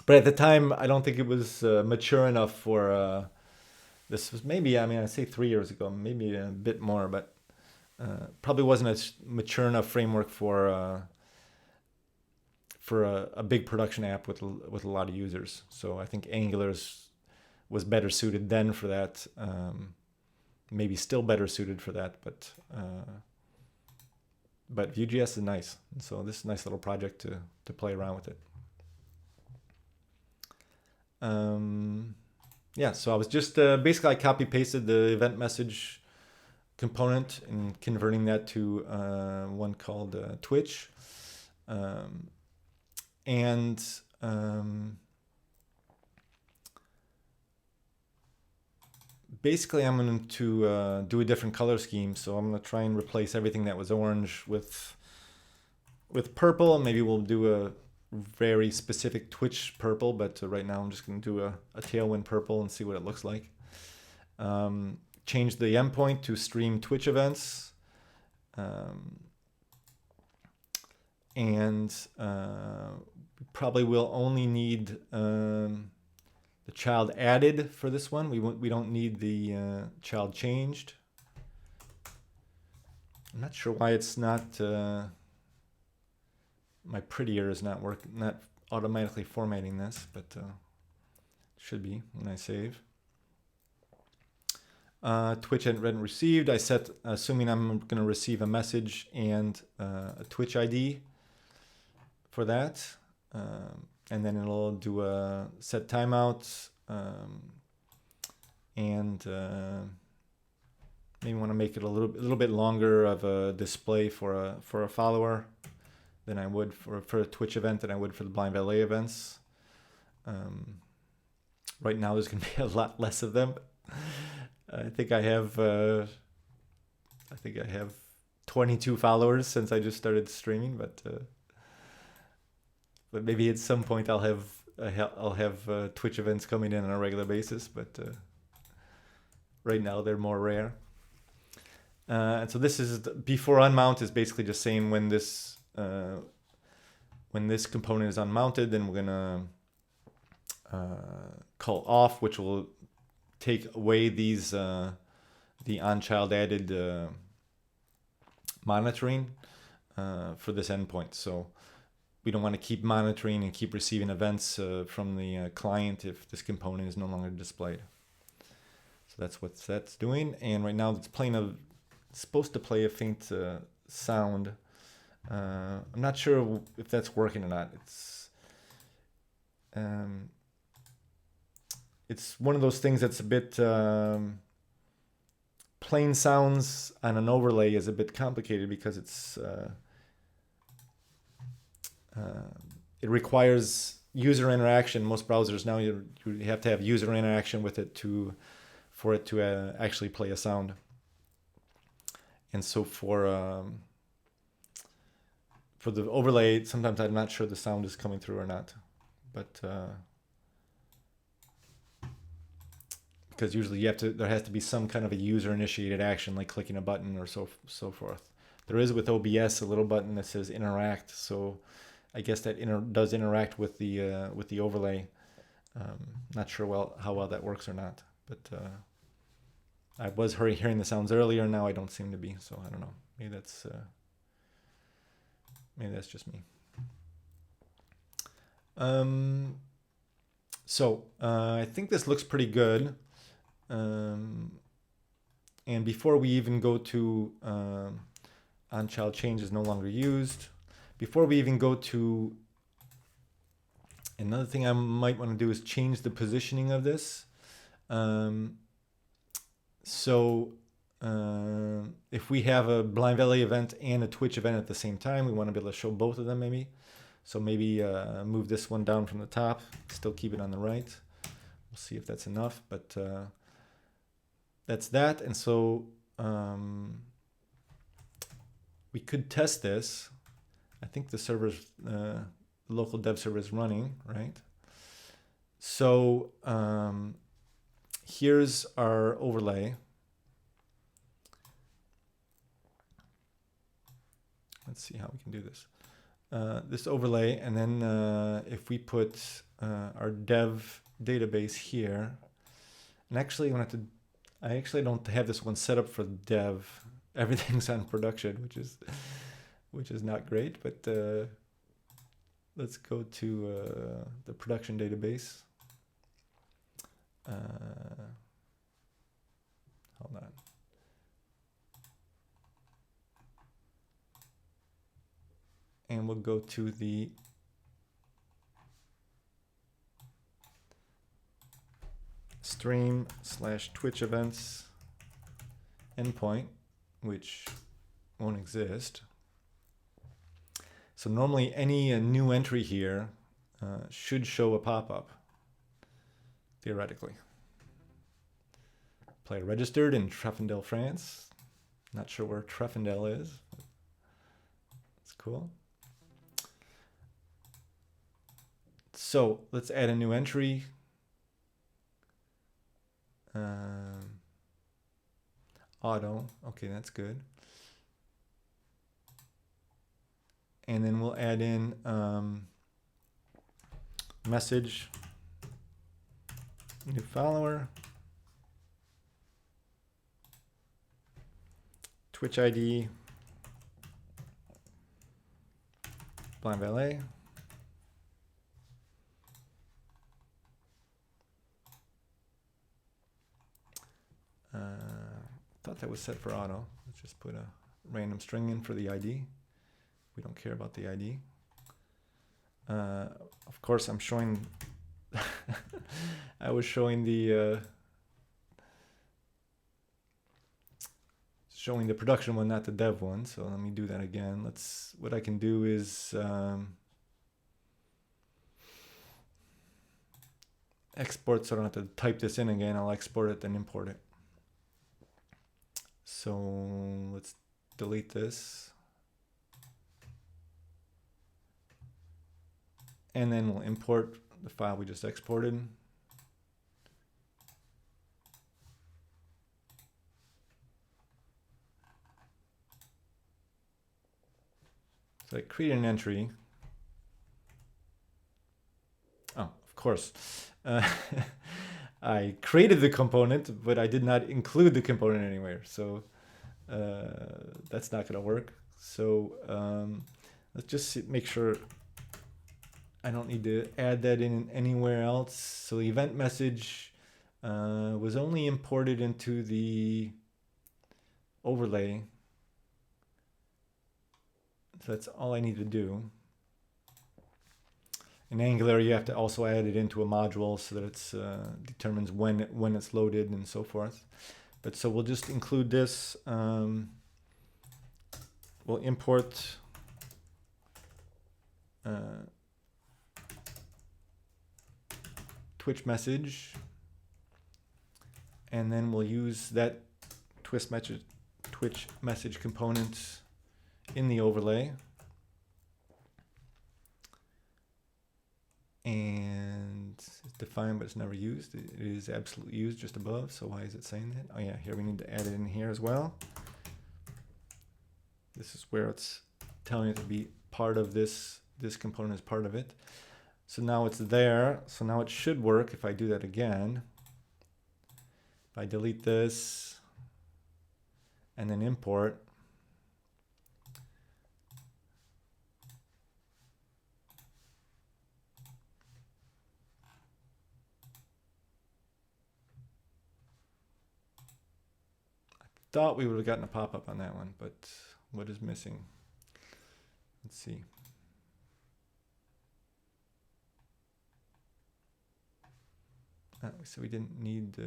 But at the time, I don't think it was mature enough for. This was maybe, I say 3 years ago, maybe a bit more, but probably wasn't a mature enough framework for a big production app with a lot of users. So I think Angular was better suited then for that. maybe still better suited for that, but VueJS is nice. And so this is a nice little project to play around with it. Yeah, so I was just basically I copy pasted the event message component and converting that to one called Twitch. Basically I'm going to do a different color scheme. So I'm going to try and replace everything that was orange with purple. Maybe we'll do a very specific Twitch purple, but right now I'm just going to do a Tailwind purple and see what it looks like. Change the endpoint to stream Twitch events. Probably will only need the child added for this one. We don't need the child changed. I'm not sure why it's not my prettier is not automatically formatting this, but should be when I save. Twitch hadn't received. I set, assuming I'm going to receive a message and a Twitch ID for that, and then it'll do a set timeout, and maybe want to make it a little bit longer of a display for a follower than I would for a Twitch event than I would for the Blind Valet events. Right now there's going to be a lot less of them. I think I have 22 followers since I just started streaming, but maybe at some point I'll have Twitch events coming in on a regular basis, but right now they're more rare. And so this is before unmount is basically just saying when this component is unmounted, then we're gonna call off, which will take away these the on-child added monitoring for this endpoint. So we don't want to keep monitoring and keep receiving events from the client if this component is no longer displayed. So that's what that's doing. And right now it's supposed to play a faint sound. I'm not sure if that's working or not. It's one of those things that's a bit plain sounds on an overlay is a bit complicated because it requires user interaction. Most browsers now you have to have user interaction with it for it to actually play a sound. And so for the overlay, sometimes I'm not sure the sound is coming through or not, but because usually there has to be some kind of a user-initiated action, like clicking a button or so forth. There is with OBS a little button that says interact, so I guess that does interact with the overlay. Not sure how well that works or not, but I was hearing the sounds earlier. Now I don't seem to be, so I don't know. Maybe that's just me. So I think this looks pretty good. And before we even go to on-child change is no longer used. Before we even go to another thing I might want to do is change the positioning of this. If we have a Blind Valet event and a Twitch event at the same time, we want to be able to show both of them maybe. So maybe move this one down from the top, still keep it on the right. We'll see if that's enough, but that's that. And so we could test this. I think the server's, the local dev server is running, right? So here's our overlay. Let's see how we can do this. This overlay, and then if we put our dev database here, and actually I actually don't have this one set up for dev. Everything's on production, which is not great, but let's go to the production database. Hold on. go to the stream/Twitch events endpoint, which won't exist. So normally any new entry here should show a pop-up, theoretically. Player registered in Treffendel, France. Not sure where Treffendel is. It's cool. So let's add a new entry. Auto. Okay, that's good. And then we'll add in message, new follower, Twitch ID, blind valet. Thought that was set for auto. Let's just put a random string in for the ID. We don't care about the ID. Of course, I'm showing. I was showing the production one, not the dev one. So let me do that again. What I can do is export, so I don't have to type this in again. I'll export it, then import it. So let's delete this. And then we'll import the file we just exported. So I create an entry. Oh, of course. I created the component, but I did not include the component anywhere. So that's not going to work. So let's just make sure I don't need to add that in anywhere else. So the event message was only imported into the overlay. So that's all I need to do. In Angular, you have to also add it into a module so that it determines when it's loaded and so forth. But so we'll just include this. We'll import Twitch message, and then we'll use that Twitch message component in the overlay. And it's defined, but it's never used. It is absolutely used just above. So why is it saying that? Oh yeah, here we need to add it in here as well. This is where it's telling it to be part of this. This component is part of it. So now it's there. So now it should work if I do that again. If I delete this and then import. Thought we would have gotten a pop-up on that one, but what is missing? Let's see. So we didn't need we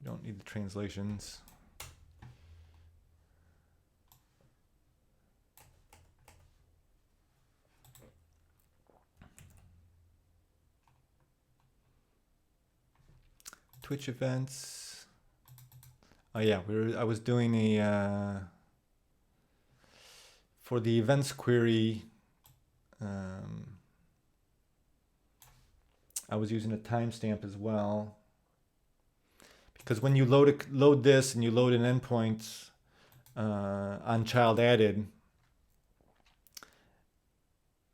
don't need the translations. Twitch events. Oh yeah, I was doing a for the events query. I was using a timestamp as well, because when you load this and you load an endpoint on child added,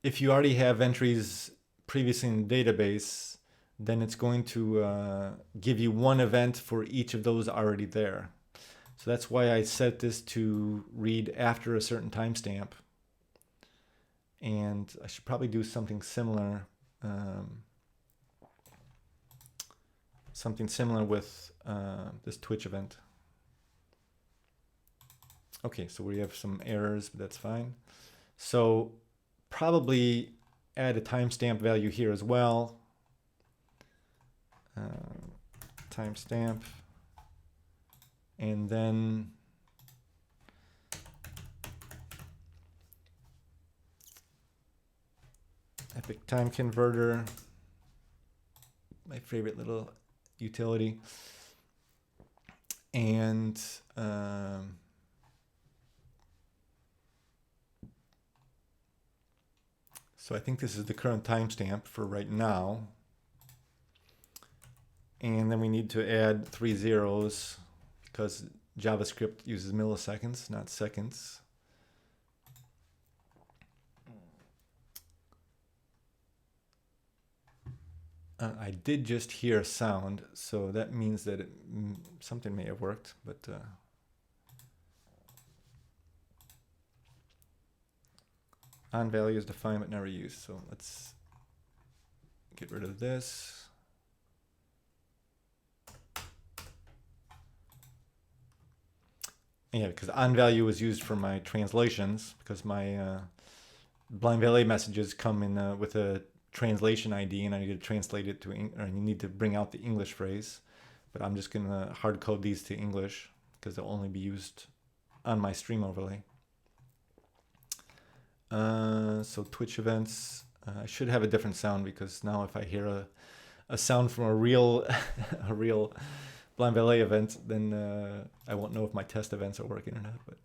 if you already have entries previously in the database, then it's going to give you one event for each of those already there. So that's why I set this to read after a certain timestamp. And I should probably do something similar. something similar with this Twitch event. Okay, so we have some errors, but that's fine. So probably add a timestamp value here as well. Timestamp, and then epic time converter, my favorite little utility, and so I think this is the current timestamp for right now. And then we need to add 3 zeros because JavaScript uses milliseconds, not seconds. I did just hear a sound, so that means that something may have worked, but on value is defined but never used. So let's get rid of this. Yeah, because on value is used for my translations, because my blind valet messages come in with a translation ID, and I need to translate it to, or you need to bring out the English phrase. But I'm just gonna hard code these to English because they'll only be used on my stream overlay. So Twitch events, I should have a different sound because now if I hear a sound from a real a real blind valet event, then I won't know if my test events are working or not. But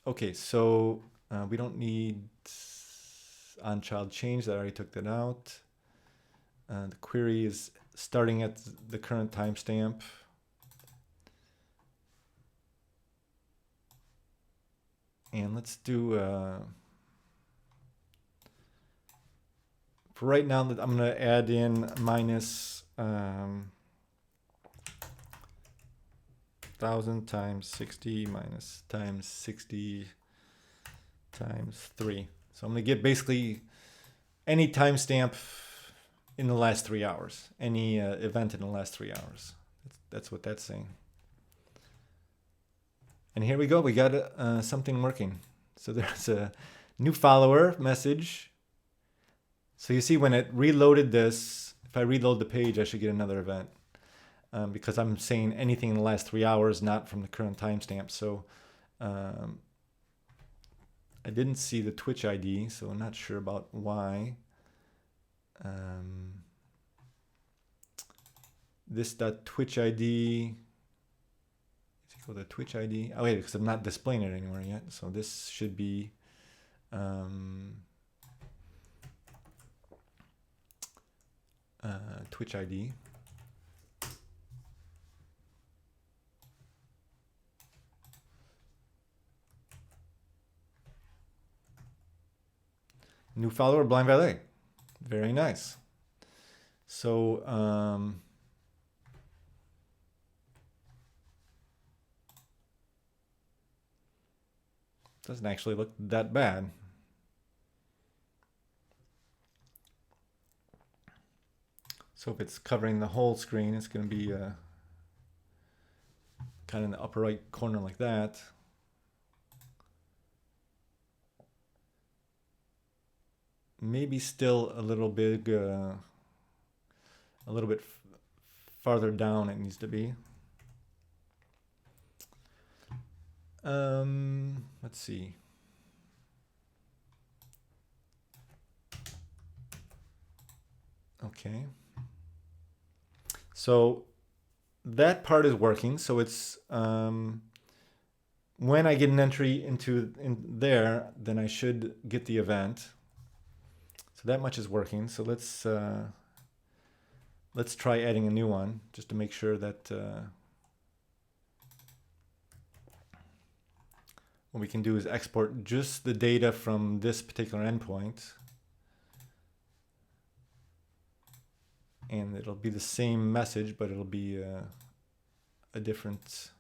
okay, so we don't need on child change. That I already took that out. The query is starting at the current timestamp. And let's do for right now, I'm going to add in minus 1000 times 60 minus times 60 times 3. So I'm going to get basically any timestamp in the last 3 hours, any event in the last 3 hours. That's what that's saying. And here we go. We got something working. So there's a new follower message. So you see when it reloaded this, if I reload the page, I should get another event because I'm saying anything in the last 3 hours, not from the current timestamp. So I didn't see the Twitch ID, so I'm not sure about why. This .twitch ID, is equal to Twitch ID. Oh wait, because I'm not displaying it anywhere yet. So this should be Twitch ID. New follower, blind valet. Very nice. So doesn't actually look that bad. So if it's covering the whole screen, it's going to be kind of in the upper right corner like that. Maybe still a little bit farther down it needs to be. Let's see. Okay. So that part is working. So it's when I get an entry in there, then I should get the event. So that much is working. So let's try adding a new one just to make sure that what we can do is export just the data from this particular endpoint. And it'll be the same message, but it'll be a different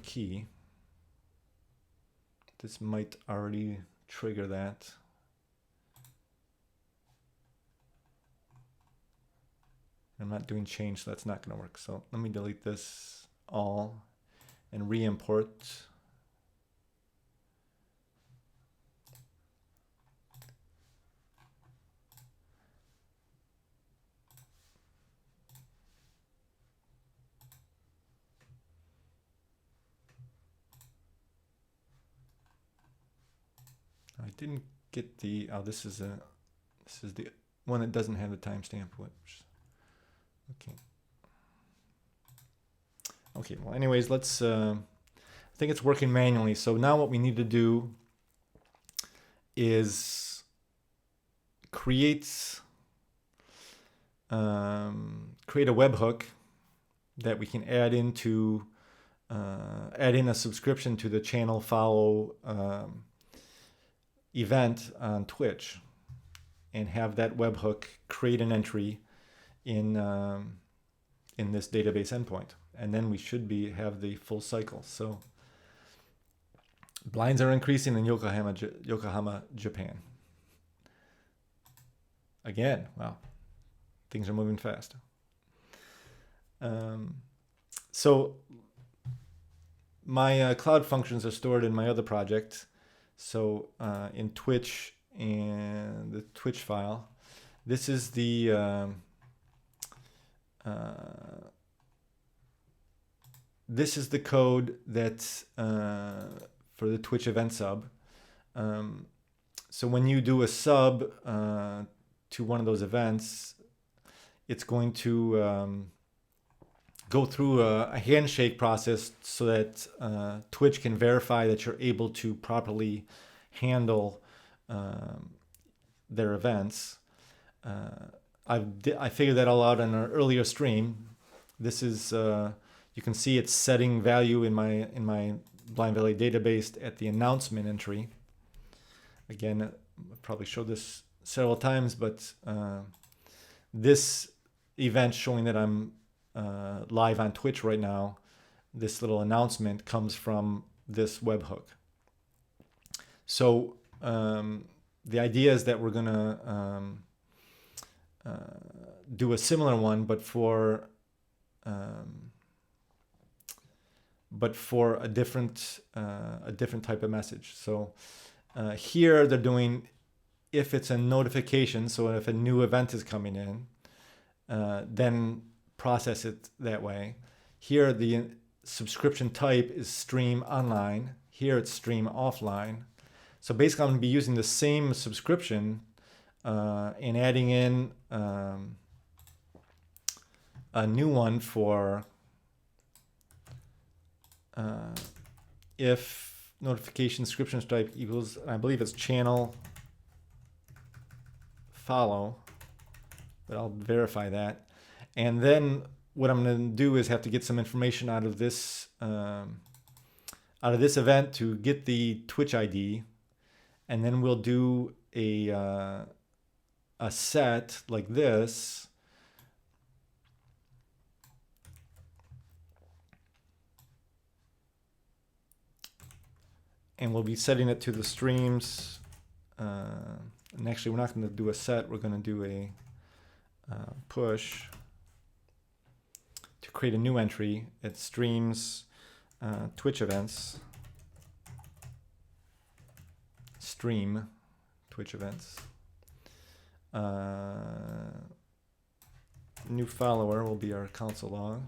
key. this might already trigger that. I'm not doing change, so that's not going to work. So let me delete this all and re-import. I didn't get the, oh, this is the one that doesn't have the timestamp. Okay. Okay, well, anyways, let's, I think it's working manually. So now what we need to do is create a webhook that we can add into, add in a subscription to the channel follow event on Twitch, and have that webhook create an entry in this database endpoint, and then we should have the full cycle. So blinds are increasing in Yokohama, Japan. Again, wow, things are moving fast. So my cloud functions are stored in my other project. So in Twitch and the Twitch file, this is the code that's for the Twitch event sub. So when you do a sub to one of those events, it's going to go through a handshake process so that Twitch can verify that you're able to properly handle their events. I figured that all out in an earlier stream. This is you can see it's setting value in my Blind Valley database at the announcement entry. Again, I've probably showed this several times, but this event showing that I'm live on Twitch right now, this little announcement comes from this webhook. So the idea is that we're gonna do a similar one, but for a different type of message. So here they're doing, if it's a notification, so if a new event is coming in, then process it that way. Here the subscription type is stream online. Here it's stream offline. So basically I'm going to be using the same subscription and adding in a new one for if notification subscription type equals, I believe it's channel follow, but I'll verify that. And then what I'm going to do is have to get some information out of this event to get the Twitch ID, and then we'll do a set like this. And we'll be setting it to the streams. And actually, we're not going to do a set. We're going to do a push to create a new entry. It streams Twitch events. Stream Twitch events. New follower will be our console log.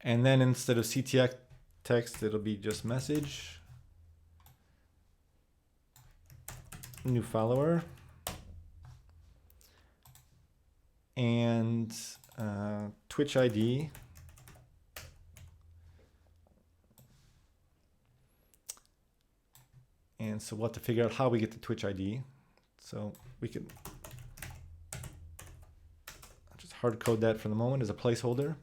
And then instead of CTX text, it'll be just message. New follower. And Twitch ID. And so we'll have to figure out how we get the Twitch ID. So we could just hard code that for the moment as a placeholder.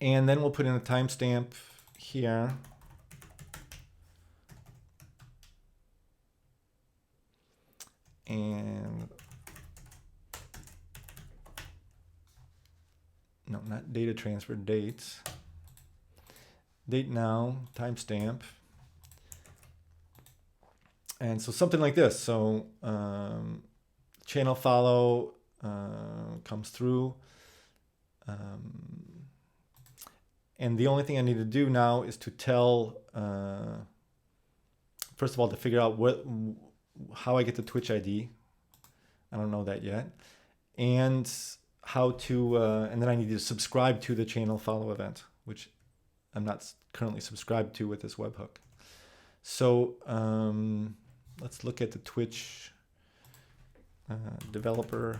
And then we'll put in a timestamp here. And no, not data transfer, dates. date now, timestamp. And so something like this. So channel follow comes through. And the only thing I need to do now is to tell, first of all, to figure out how I get the Twitch ID. I don't know that yet. And how to, and then I need to subscribe to the channel follow event, which I'm not currently subscribed to with this webhook. So let's look at the Twitch developer,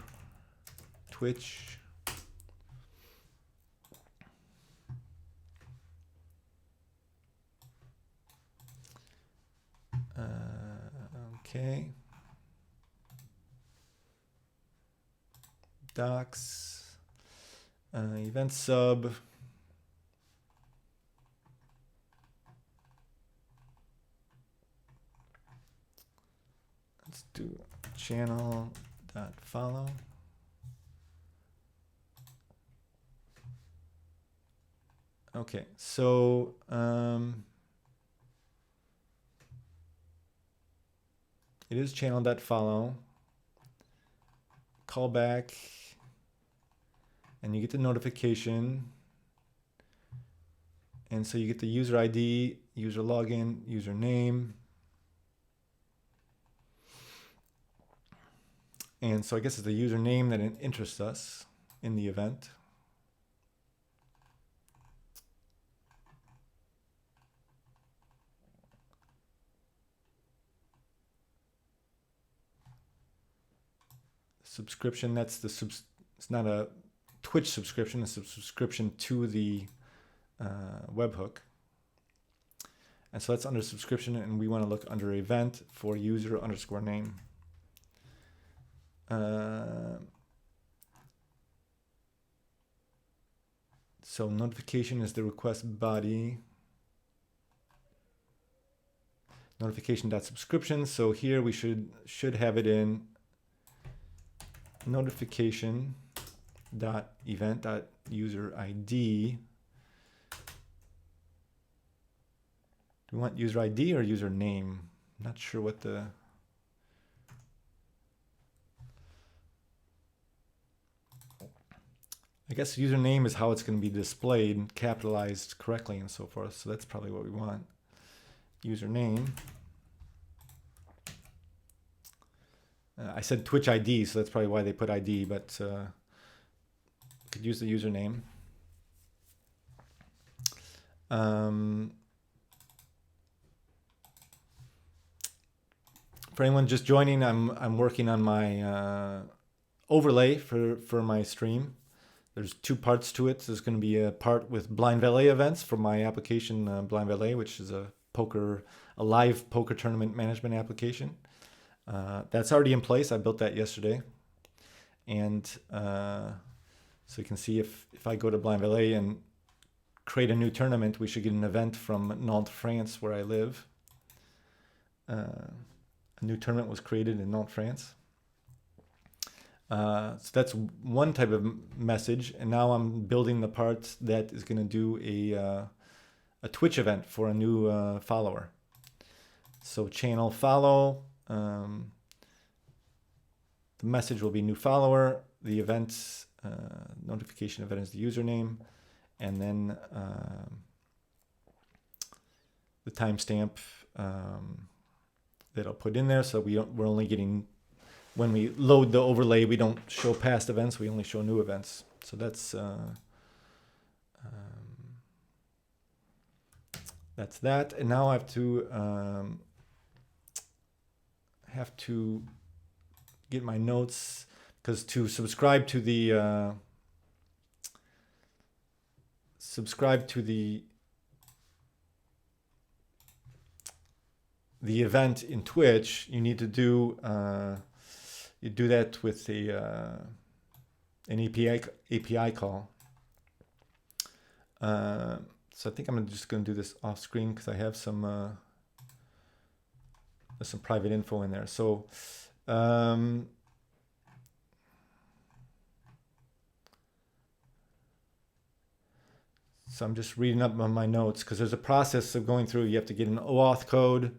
Twitch. Okay. Docs, event sub. Let's do channel.follow. Okay, so it is channel.follow. Callback, and you get the notification. And so you get the user ID, user login, username. And so I guess it's the username that interests us in the event. Subscription, that's the it's not a Twitch subscription, it's a subscription to the webhook. And so that's under subscription, and we want to look under event for user underscore name. So notification is the request body. Notification.subscription. So here we should have it in notification.event.user ID. Do we want user ID or user name? I'm not sure what the... I guess username is how it's going to be displayed, capitalized correctly and so forth. So that's probably what we want. Username. I said Twitch ID, so that's probably why they put ID, but could use the username. For anyone just joining, I'm working on my overlay for my stream. There's two parts to it. There's going to be a part with blind valet events for my application, blind valet, which is a live poker tournament management application. That's already in place. I built that yesterday. And so you can see if I go to blind valet and create a new tournament, we should get an event from Nantes, France, where I live. A new tournament was created in Nantes, France. So that's one type of message, and now I'm building the part that is going to do a Twitch event for a new follower. So channel follow, the message will be new follower, the events, notification event is the username, and then the timestamp that I'll put in there. So we're only getting, when we load the overlay, we don't show past events, we only show new events. So that's that. And now I have to get my notes, because to subscribe to the event in Twitch, you need to do you do that with an API call. So I think I'm just going to do this off screen because I have some private info in there. So So I'm just reading up on my notes because there's a process of going through. You have to get an OAuth code.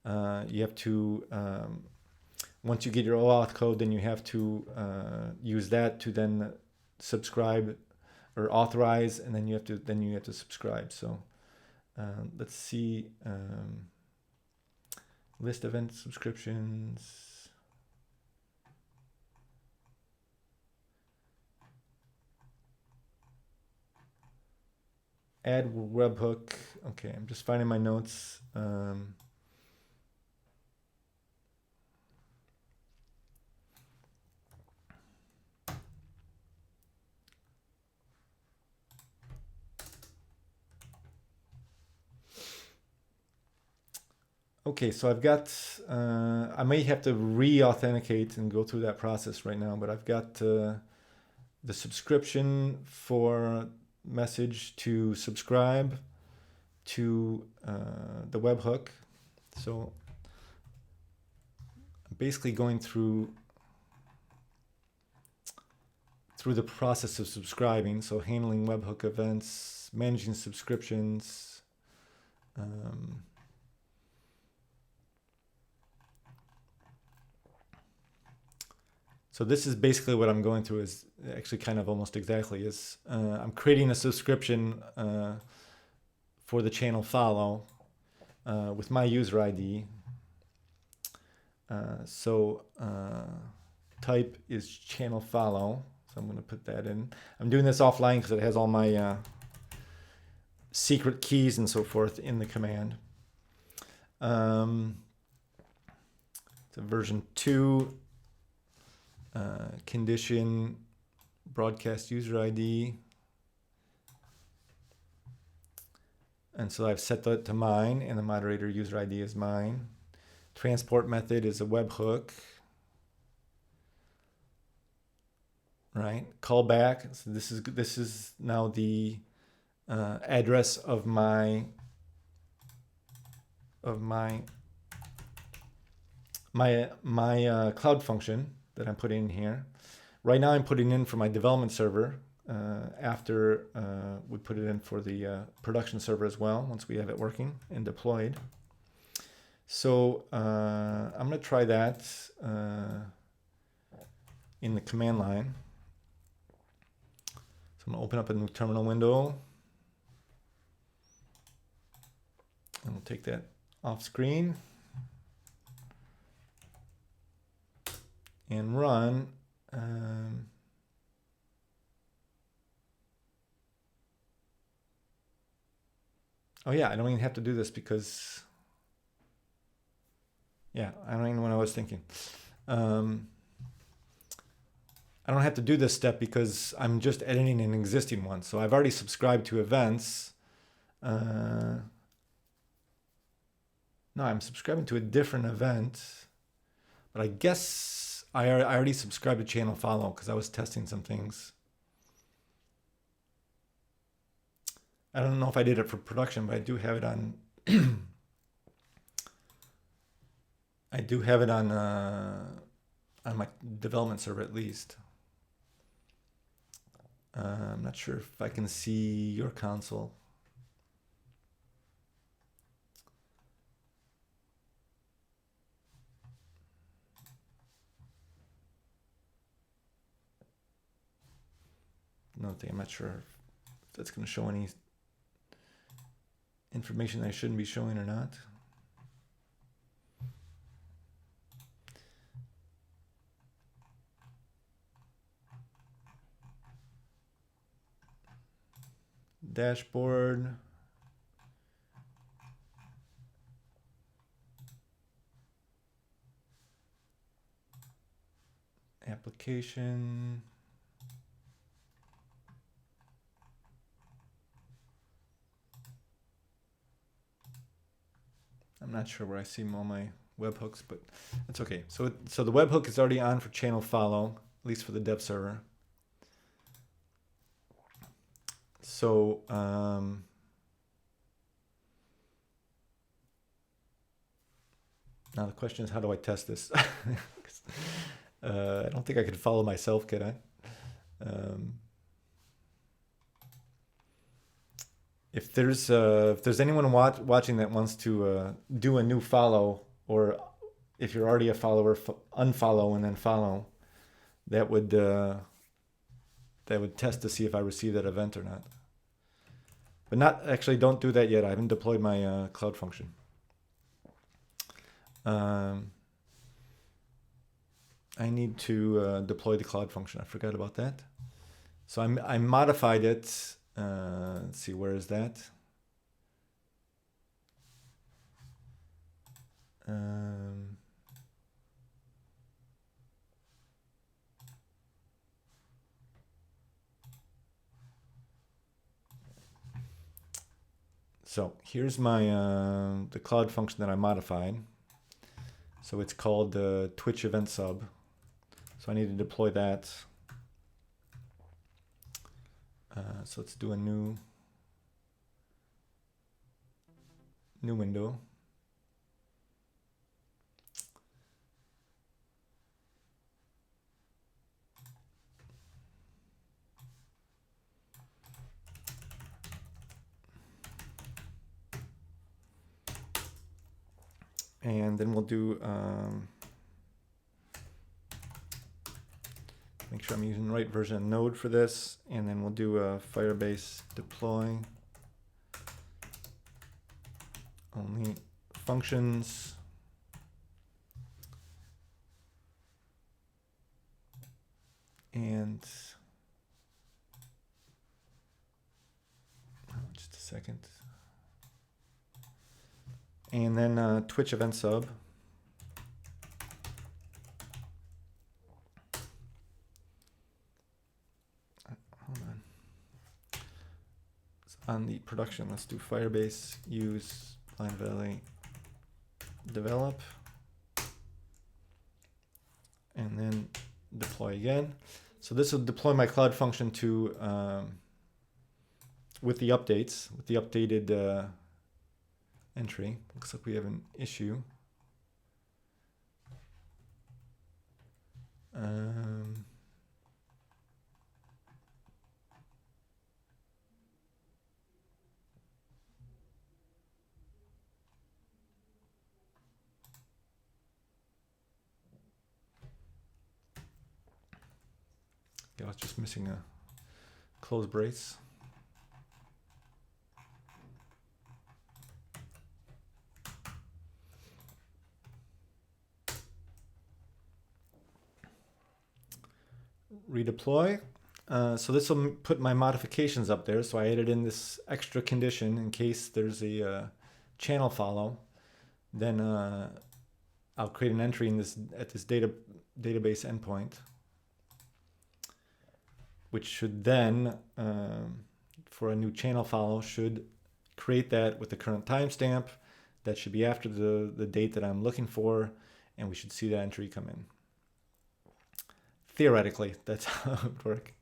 You have to, once you get your OAuth code, then you have to use that to then subscribe or authorize, and then you have to subscribe. So let's see, list event subscriptions. Add webhook. Okay, I'm just finding my notes. Okay, so I've got, I may have to re-authenticate and go through that process right now, but I've got the subscription for message to subscribe to the webhook. So I'm basically going through the process of subscribing. So handling webhook events, managing subscriptions, so this is basically what I'm going through, is actually kind of almost exactly is I'm creating a subscription for the channel follow with my user ID. So type is channel follow. So I'm going to put that in. I'm doing this offline because it has all my secret keys and so forth in the command. It's a version 2. Condition broadcast user ID, and so I've set that to mine, and the moderator user ID is mine. Transport method is a webhook, right? Callback. So this is now the address of my cloud function that I'm putting in here. Right now I'm putting in for my development server. After we put it in for the production server as well, once we have it working and deployed. So I'm going to try that in the command line. So I'm going to open up a new terminal window. And we'll take that off screen. And run. Oh yeah, I don't even have to do this because, yeah, I don't even know what I was thinking. I don't have to do this step because I'm just editing an existing one. So I've already subscribed to events. No, I'm subscribing to a different event, but I guess I already subscribed to channel follow because I was testing some things. I don't know if I did it for production, but I do have it on. I do have it on my development server at least. I'm not sure if I can see your console. Another thing, I'm not sure if that's going to show any information I shouldn't be showing or not. Dashboard. Application. I'm not sure where I see all my webhooks, but that's okay. So the webhook is already on for channel follow, at least for the dev server. So now the question is, how do I test this? I don't think I could follow myself, could I? if there's anyone watching that wants to do a new follow, or if you're already a follower, unfollow and then follow, that would test to see if I receive that event or not. But don't do that yet. I haven't deployed my cloud function. I need to deploy the cloud function. I forgot about that. So I modified it. Let's see, where is that? So here's my the cloud function that I modified. So it's called the Twitch event sub. So I need to deploy that. So let's do a new window. And then we'll do, make sure I'm using the right version of Node for this. And then we'll do a Firebase deploy. Only functions. And just a second. And then Twitch event sub. Hold on. So on the production, let's do Firebase use Line Valley develop. And then deploy again. So this will deploy my cloud function to with the updates, with the updated entry. Looks like we have an issue. Yeah, I was just missing a close brace. Redeploy. So this will put my modifications up there. So I added in this extra condition in case there's a channel follow. Then I'll create an entry in this at this database endpoint, which should then, for a new channel follow, should create that with the current timestamp. That should be after the date that I'm looking for, and we should see that entry come in. Theoretically, that's how it would work.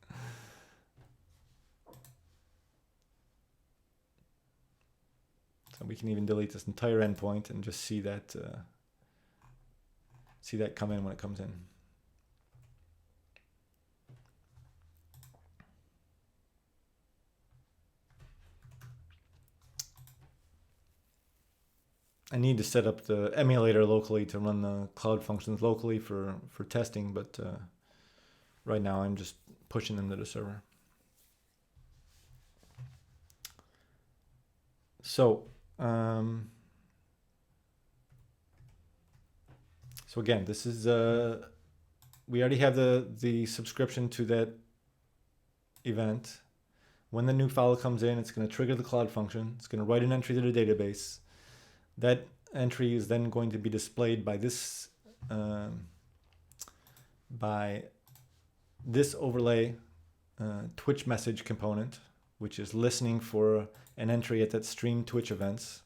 So we can even delete this entire endpoint and just see that come in when it comes in. I need to set up the emulator locally to run the cloud functions locally for testing, but right now I'm just pushing them to the server. So again, this is we already have the subscription to that event. When the new file comes in, it's going to trigger the cloud function. It's going to write an entry to the database. That entry is then going to be displayed by this overlay Twitch message component, which is listening for an entry at that stream Twitch events.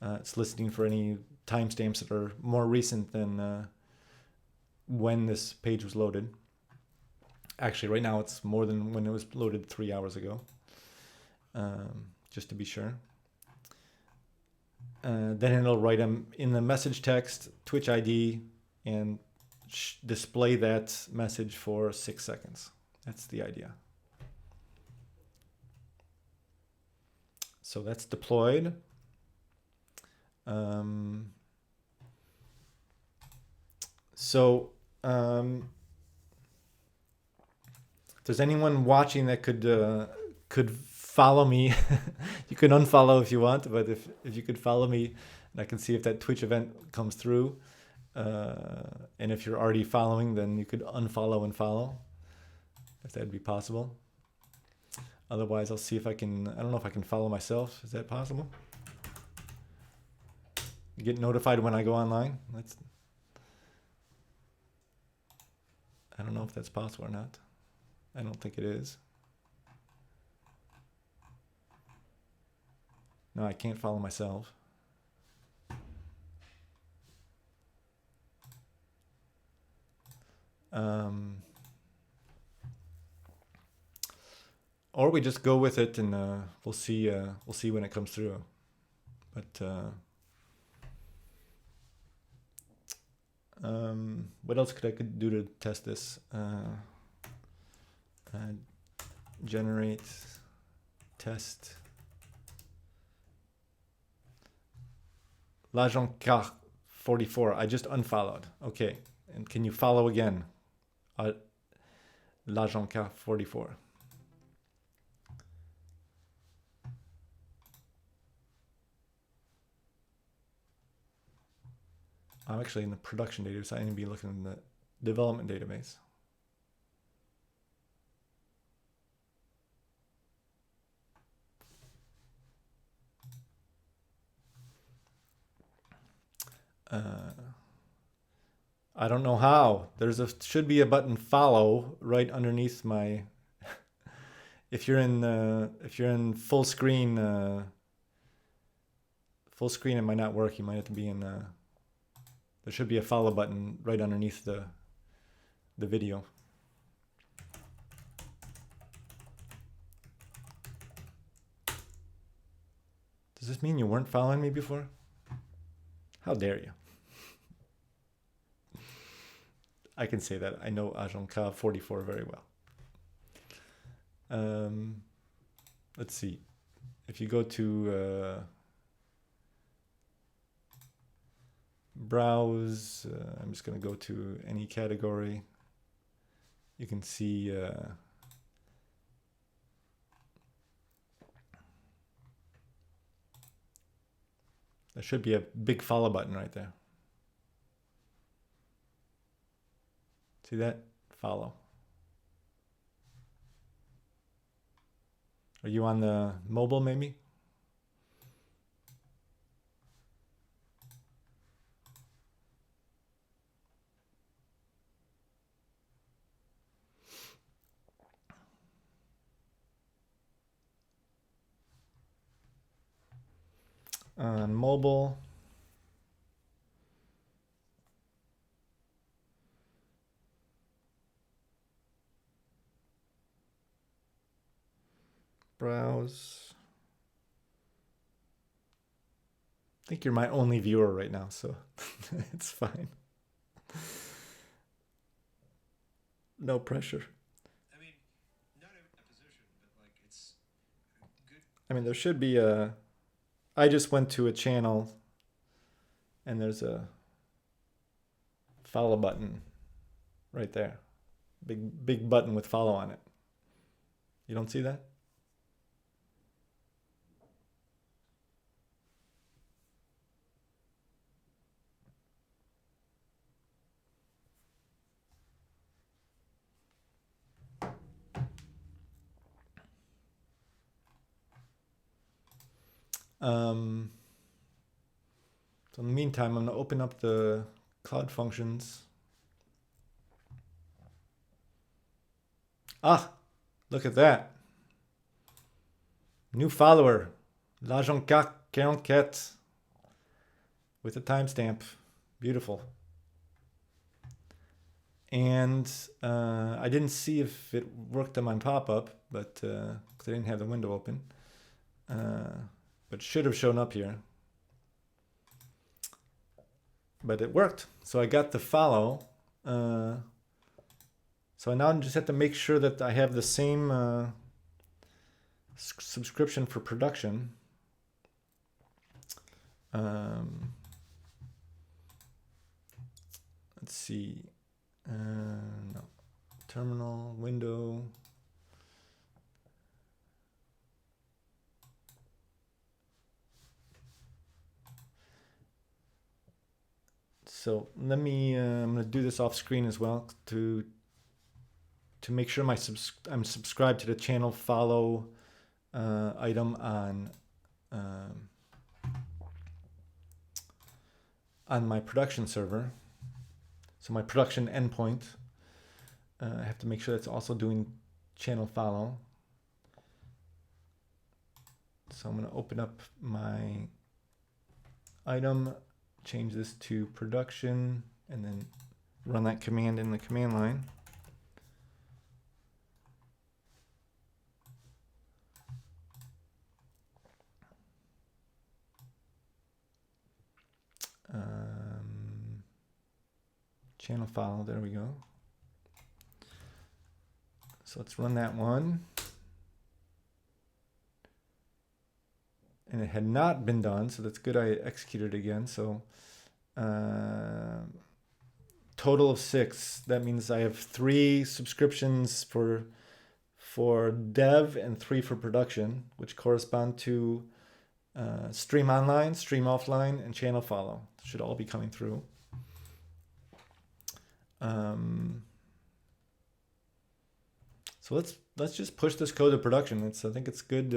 It's listening for any timestamps that are more recent than when this page was loaded. Actually, right now it's more than when it was loaded 3 hours ago, just to be sure. Then it'll write them in the message text, Twitch ID, and display that message for 6 seconds. That's the idea. So that's deployed. If there's anyone watching that could follow me, you can unfollow if you want, but if you could follow me, and I can see if that Twitch event comes through. And if you're already following, then you could unfollow and follow, if that'd be possible. Otherwise, I'll see if I can. I don't know if I can follow myself. Is that possible? You get notified when I go online. I don't know if that's possible or not. I don't think it is. No, I can't follow myself. Or we just go with it, and we'll see when it comes through. But what else could do to test this? Generate test. L'agent car 44. I just unfollowed. Okay, and can you follow again? L'agent car 44. I'm actually in the production database. I need to be looking in the development database. I don't know how. Should be a button follow right underneath my. If you're in full screen, it might not work. You might have to be in. There should be a follow button right underneath the video. Does this mean you weren't following me before? How dare you? I can say that. I know Agent K 44 very well. Let's see. If you go to browse, I'm just going to go to any category. You can see there should be a big follow button right there. See that? Follow. Are you on the mobile maybe? On mobile. Browse. I think you're my only viewer right now, so it's fine. No pressure. I mean, not every position, but like it's good. I mean, there should be a. I just went to a channel, and there's a follow button right there. Big button with follow on it. You don't see that? So in the meantime, I'm going to open up the Cloud Functions. Ah, look at that. New follower, L'Agent K 44, with a timestamp. Beautiful. And I didn't see if it worked on my pop-up, but because I didn't have the window open. But should have shown up here. But it worked. So I got the follow. So I now just have to make sure that I have the same subscription for production. Let's see. No. Terminal, window. So let me, I'm going to do this off screen as well to make sure I'm subscribed to the channel follow item on my production server. So my production endpoint, I have to make sure that's also doing channel follow. So I'm going to open up my item, change this to production, and then run that command in the command line. Channel follow, there we go. So let's run that one. And it had not been done, so that's good I executed again. So total of 6. That means I have 3 subscriptions for dev and 3 for production, which correspond to stream online, stream offline, and channel follow. Should all be coming through. So let's just push this code to production. I think it's good.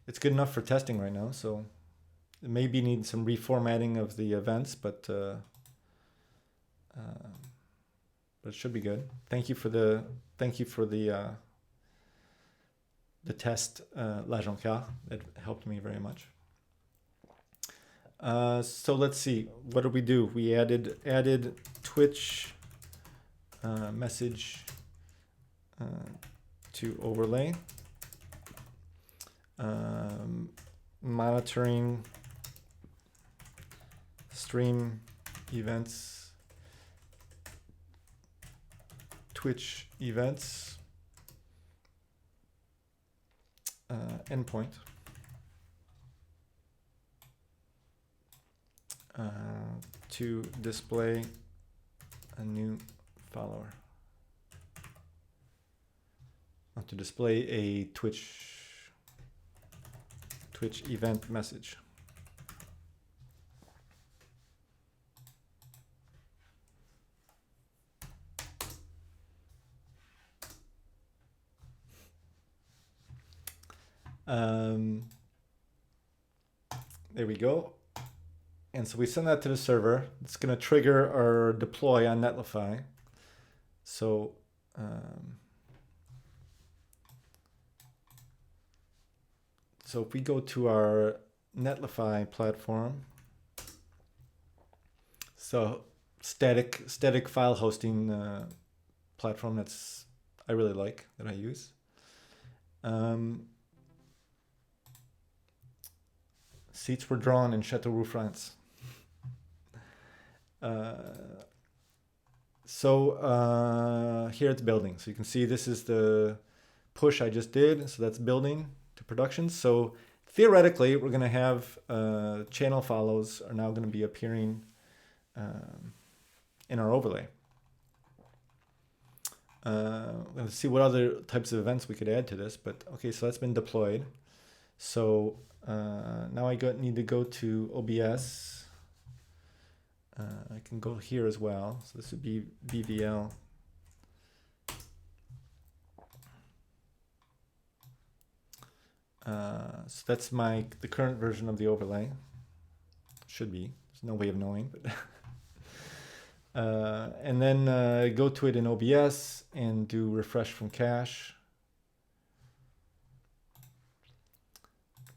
It's good enough for testing right now. So it maybe needs some reformatting of the events, but it should be good. Thank you for the test, L'Agent Car. It helped me very much. So let's see. What did we do? We added Twitch message to overlay. Monitoring stream events, Twitch events, endpoint. To display a new follower. To display a Twitch event message. There we go. And so we send that to the server. It's going to trigger our deploy on Netlify. So if we go to our Netlify platform, so static file hosting platform I really like, that I use. Seats were drawn in Châteauroux, France. Here it's building. So you can see this is the push I just did. So that's building to production. So theoretically, we're going to have channel follows are now going to be appearing in our overlay. Let's see what other types of events we could add to this. But okay, so that's been deployed. So now I need to go to OBS. I can go here as well. So this would be BVL. So that's the current version of the overlay. Should be. There's no way of knowing. But and then go to it in OBS and do refresh from cache.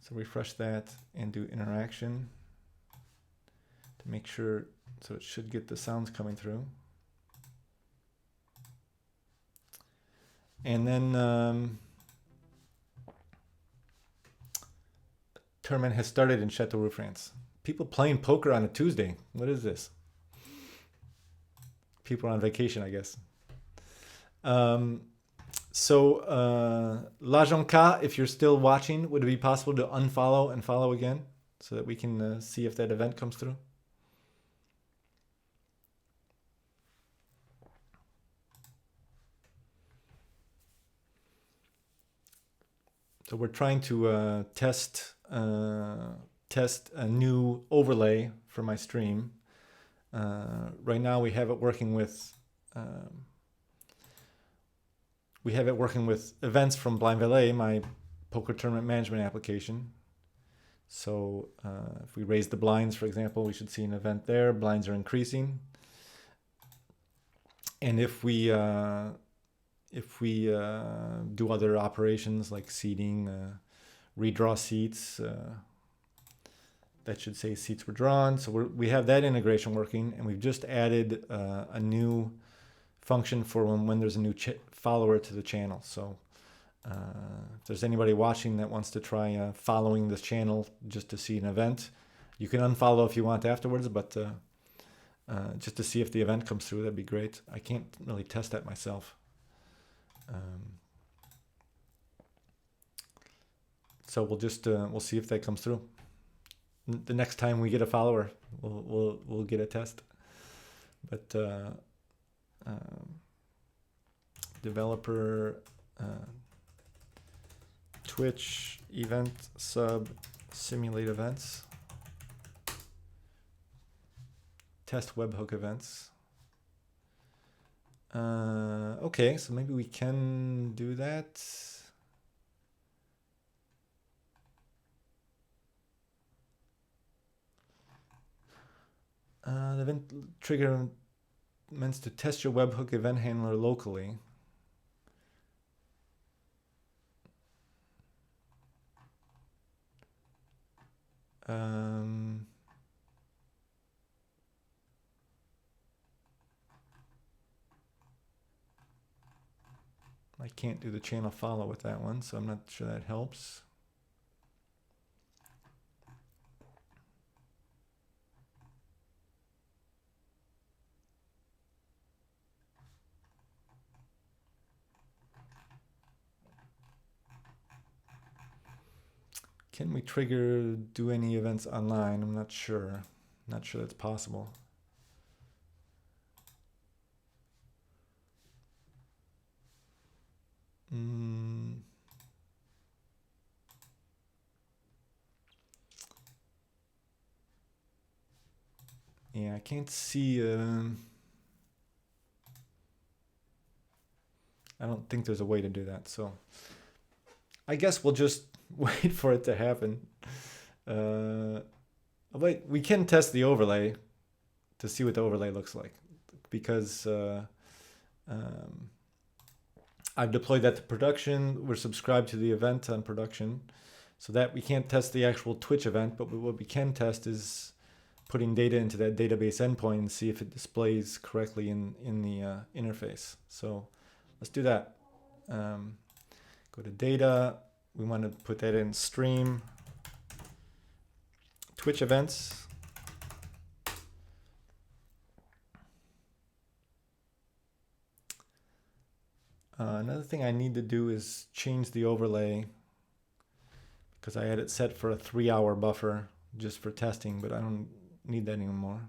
So refresh that and do interaction to make sure, so it should get the sounds coming through. And then tournament has started in Châteauroux, France. People playing poker on a Tuesday. What is this? People are on vacation, I guess. L'Agent K, if you're still watching, would it be possible to unfollow and follow again? so that we can see if that event comes through. So we're trying to test a new overlay for my stream. Right now we have it working with events from Blind Valet, my poker tournament management application. So if we raise the blinds, for example, we should see an event there. Blinds are increasing. And if we do other operations like seating, redraw seats, that should say seats were drawn. So we have that integration working, and we've just added a new function for when there's a new follower to the channel. So if there's anybody watching that wants to try following this channel just to see an event, you can unfollow if you want afterwards, but just to see if the event comes through, that'd be great. I can't really test that myself. So we'll see if that comes through. The next time we get a follower, we'll get a test. But developer Twitch event sub simulate events, test webhook events. Okay, so maybe we can do that. The event trigger meant to test your webhook event handler locally. I can't do the channel follow with that one, so I'm not sure that helps. Can we do any events online? I'm not sure. Not sure that's possible. Yeah, I can't see. I don't think there's a way to do that. So I guess we'll just wait for it to happen. We can test the overlay to see what the overlay looks like, because I've deployed that to production. We're subscribed to the event on production, so that we can't test the actual Twitch event, but what we can test is putting data into that database endpoint and see if it displays correctly in the interface. So let's do that. Go to data. We want to put that in stream Twitch events. Another thing I need to do is change the overlay, because I had it set for a 3-hour buffer just for testing, but I don't need that anymore.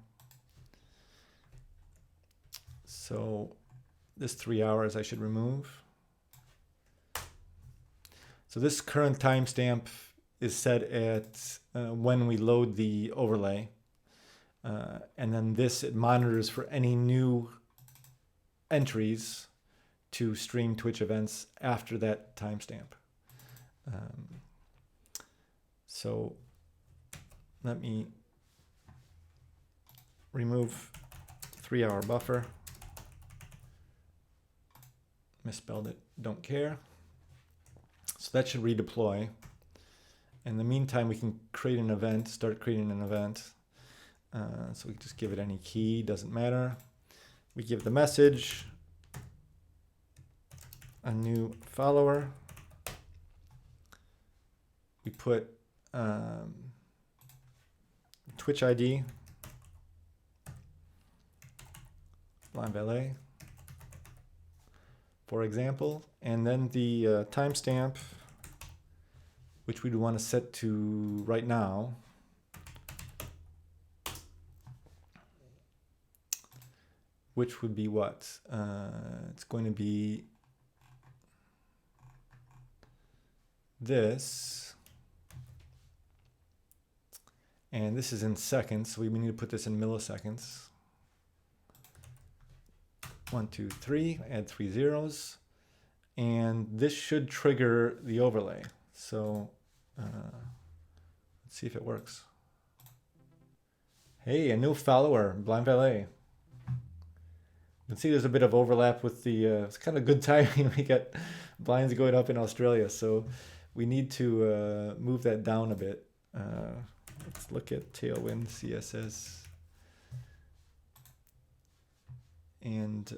So this 3 hours I should remove. So this current timestamp is set at when we load the overlay. And then it monitors for any new entries to stream Twitch events after that timestamp. So let me remove 3-hour buffer. Misspelled it, don't care. So that should redeploy. In the meantime, we can create an event, start creating an event. So we just give it any key, doesn't matter. We give the message, a new follower. We put Twitch ID, Blind Valet, for example, and then the timestamp, which we want to set to right now. which would be what? It's going to be this. And this is in seconds, so we need to put this in milliseconds. 1, 2, 3, add 3 zeros. And this should trigger the overlay. So let's see if it works. Hey, a new follower, Blind Valet. You can see there's a bit of overlap with the, it's kind of good timing. We got blinds going up in Australia, so we need to move that down a bit. Let's look at Tailwind CSS. And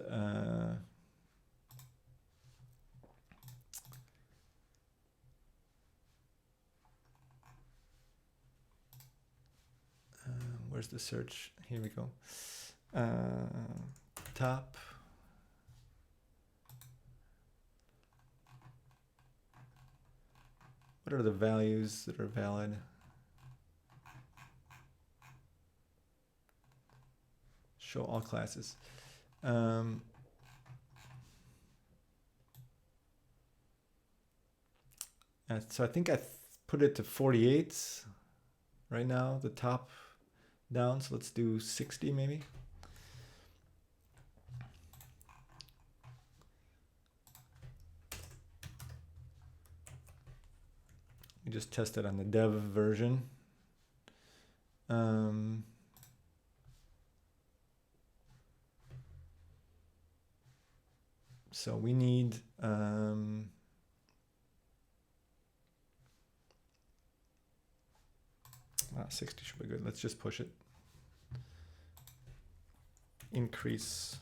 where's the search? Here we go. Top. What are the values that are valid? Show all classes. So I think I put it to 48 right now, the top down. So let's do 60 maybe. We just test it on the dev version. So we need 60 should be good. Let's just push it. Increase.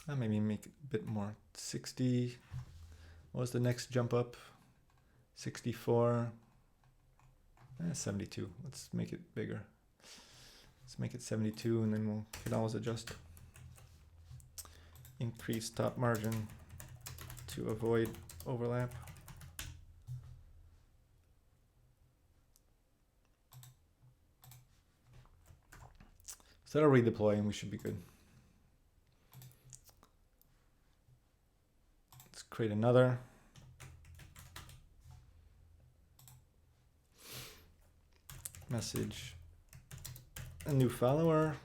Maybe make it a bit more. 60. What was the next jump up? 64. 72. Let's make it bigger. Let's make it 72, and then we can always adjust. Increase top margin to avoid overlap. So that'll redeploy and we should be good. Let's create another. Message a new follower.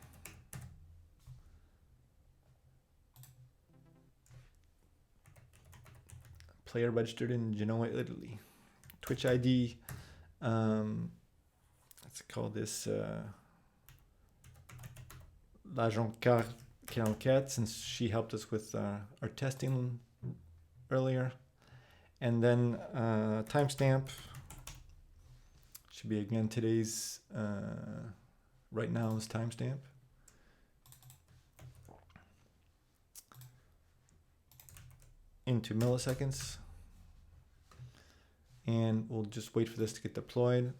Player registered in Genoa, Italy. Twitch ID. Let's call this L'Agent 44, since she helped us with our testing earlier. And then timestamp should be again today's right now's timestamp. Into milliseconds. And we'll just wait for this to get deployed.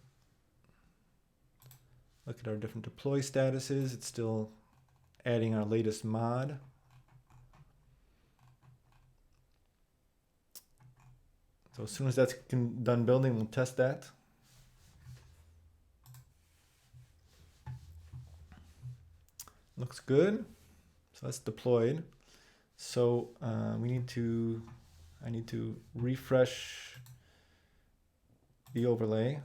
Look at our different deploy statuses. It's still adding our latest mod. So as soon as that's done building, we'll test that. Looks good. So that's deployed. So I need to refresh the overlay.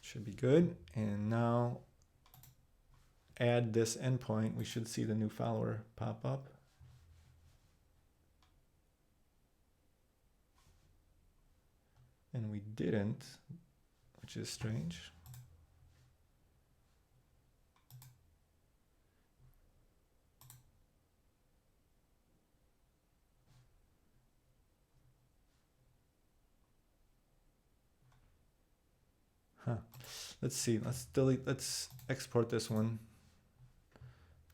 Should be good. And now add this endpoint. We should see the new follower pop up. And we didn't, which is strange. Huh. Let's see. Let's delete. Let's export this one.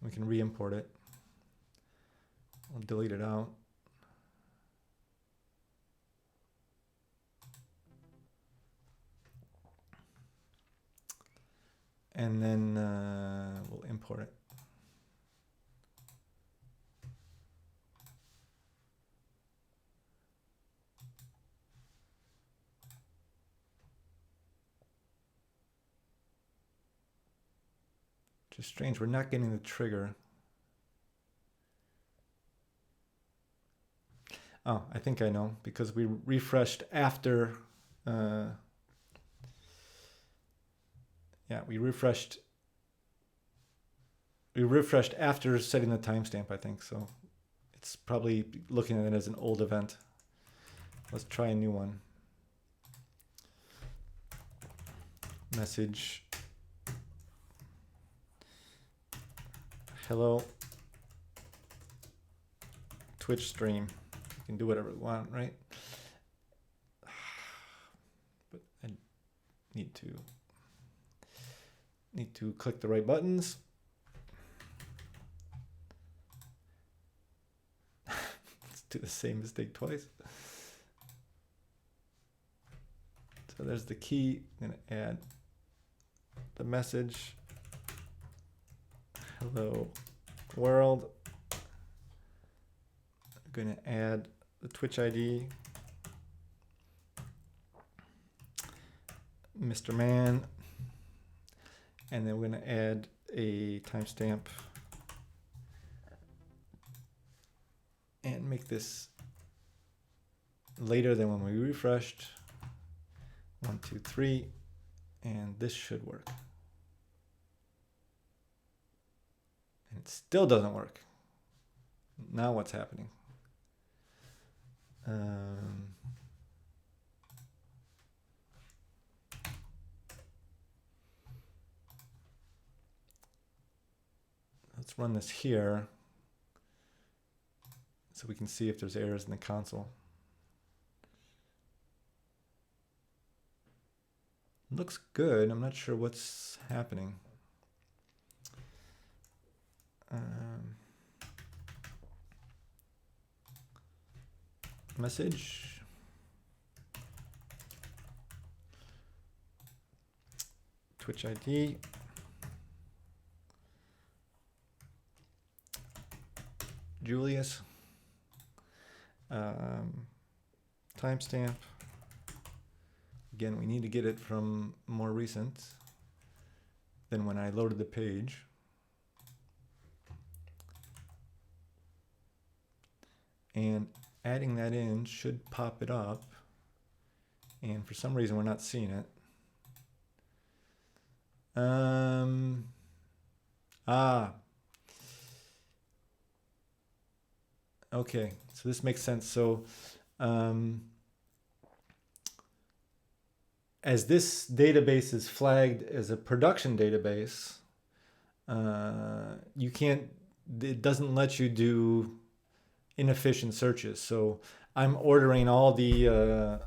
We can re-import it. We'll delete it out. And then we'll import it. which is strange. We're not getting the trigger. Oh, I think I know, because we refreshed after, yeah, we refreshed after setting the timestamp, I think, so it's probably looking at it as an old event. Let's try a new one. Message. Hello. Twitch stream. You can do whatever you want, right? But I need to click the right buttons. Let's do the same mistake twice. So there's the key. I'm going to add the message. Hello world. I'm going to add the Twitch ID. Mr. Man. And then we're going to add a timestamp and make this later than when we refreshed. 1, 2, 3, and this should work. And it still doesn't work. Now what's happening? Let's run this here so we can see if there's errors in the console. Looks good. I'm not sure what's happening. Message. Twitch ID. Julius. Timestamp. Again, we need to get it from more recent than when I loaded the page. And adding that in should pop it up. And for some reason, we're not seeing it. Okay, so this makes sense. So, as this database is flagged as a production database, you can't, it doesn't let you do inefficient searches. So I'm ordering all the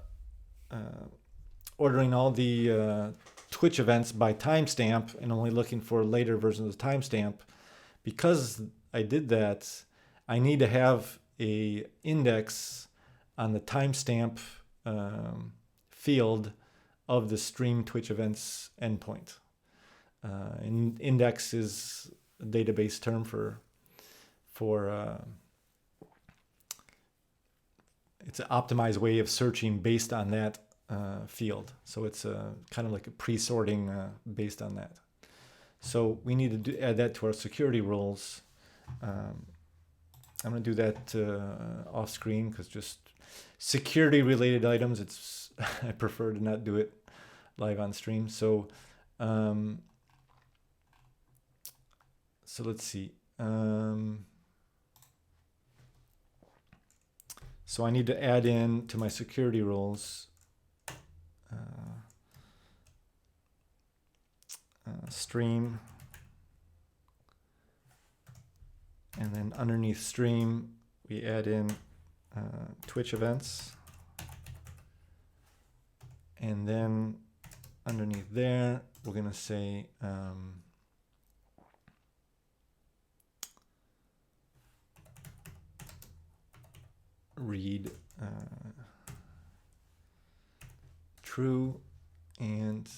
Twitch events by timestamp and only looking for later versions of the timestamp. Because I did that, I need to have a index on the timestamp field of the stream Twitch events endpoint. Index is a database term for it's an optimized way of searching based on that field. So it's kind of like a pre-sorting based on that. So we need to add that to our security rules. I'm going to do that off screen because just security related items, it's I prefer to not do it live on stream. So so let's see. So I need to add in to my security rules stream, and then underneath stream we add in Twitch events, and then underneath there we're going to say read true and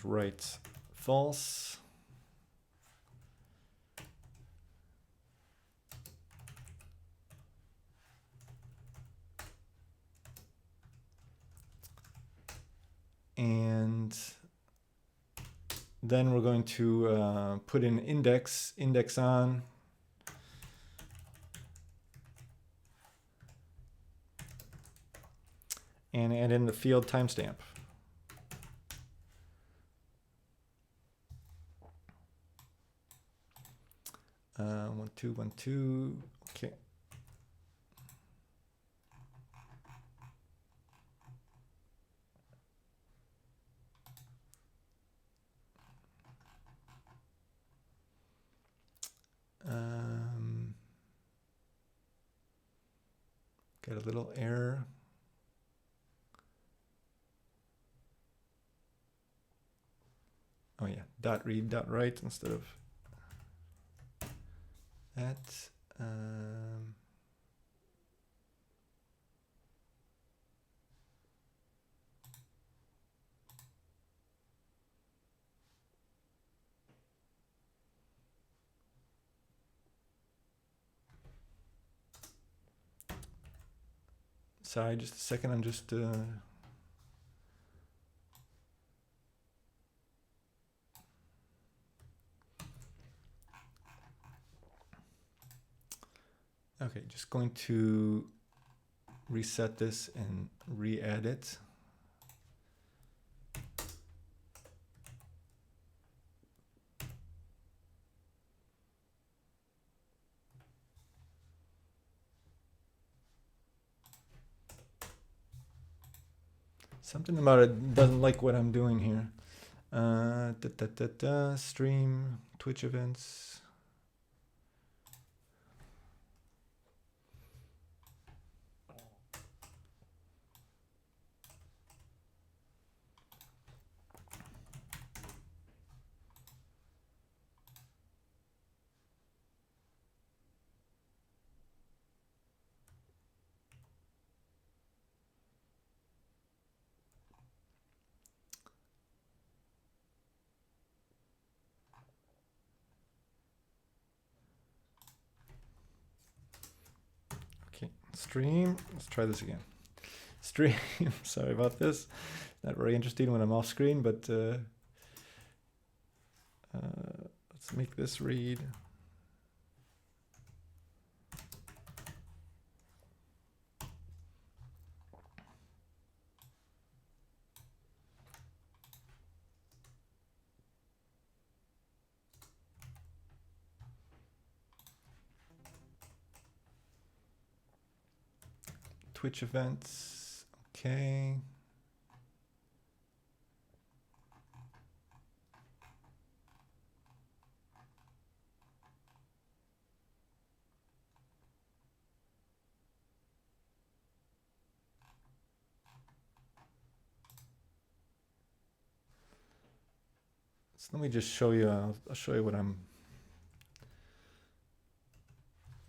write false. And then we're going to put in index on, and add in the field timestamp. Uh, 1212. Okay. Got a little error. Oh yeah, dot read dot write instead of that. Sorry, just a second. I'm just okay, just going to reset this and re-add it. Something about it doesn't like what I'm doing here. Stream, Twitch events. Okay, stream. Let's try this again. Stream. Sorry about this. Not very interesting when I'm off screen, but let's make this read. Twitch events. Okay. So let me just show you. I'll show you what I'm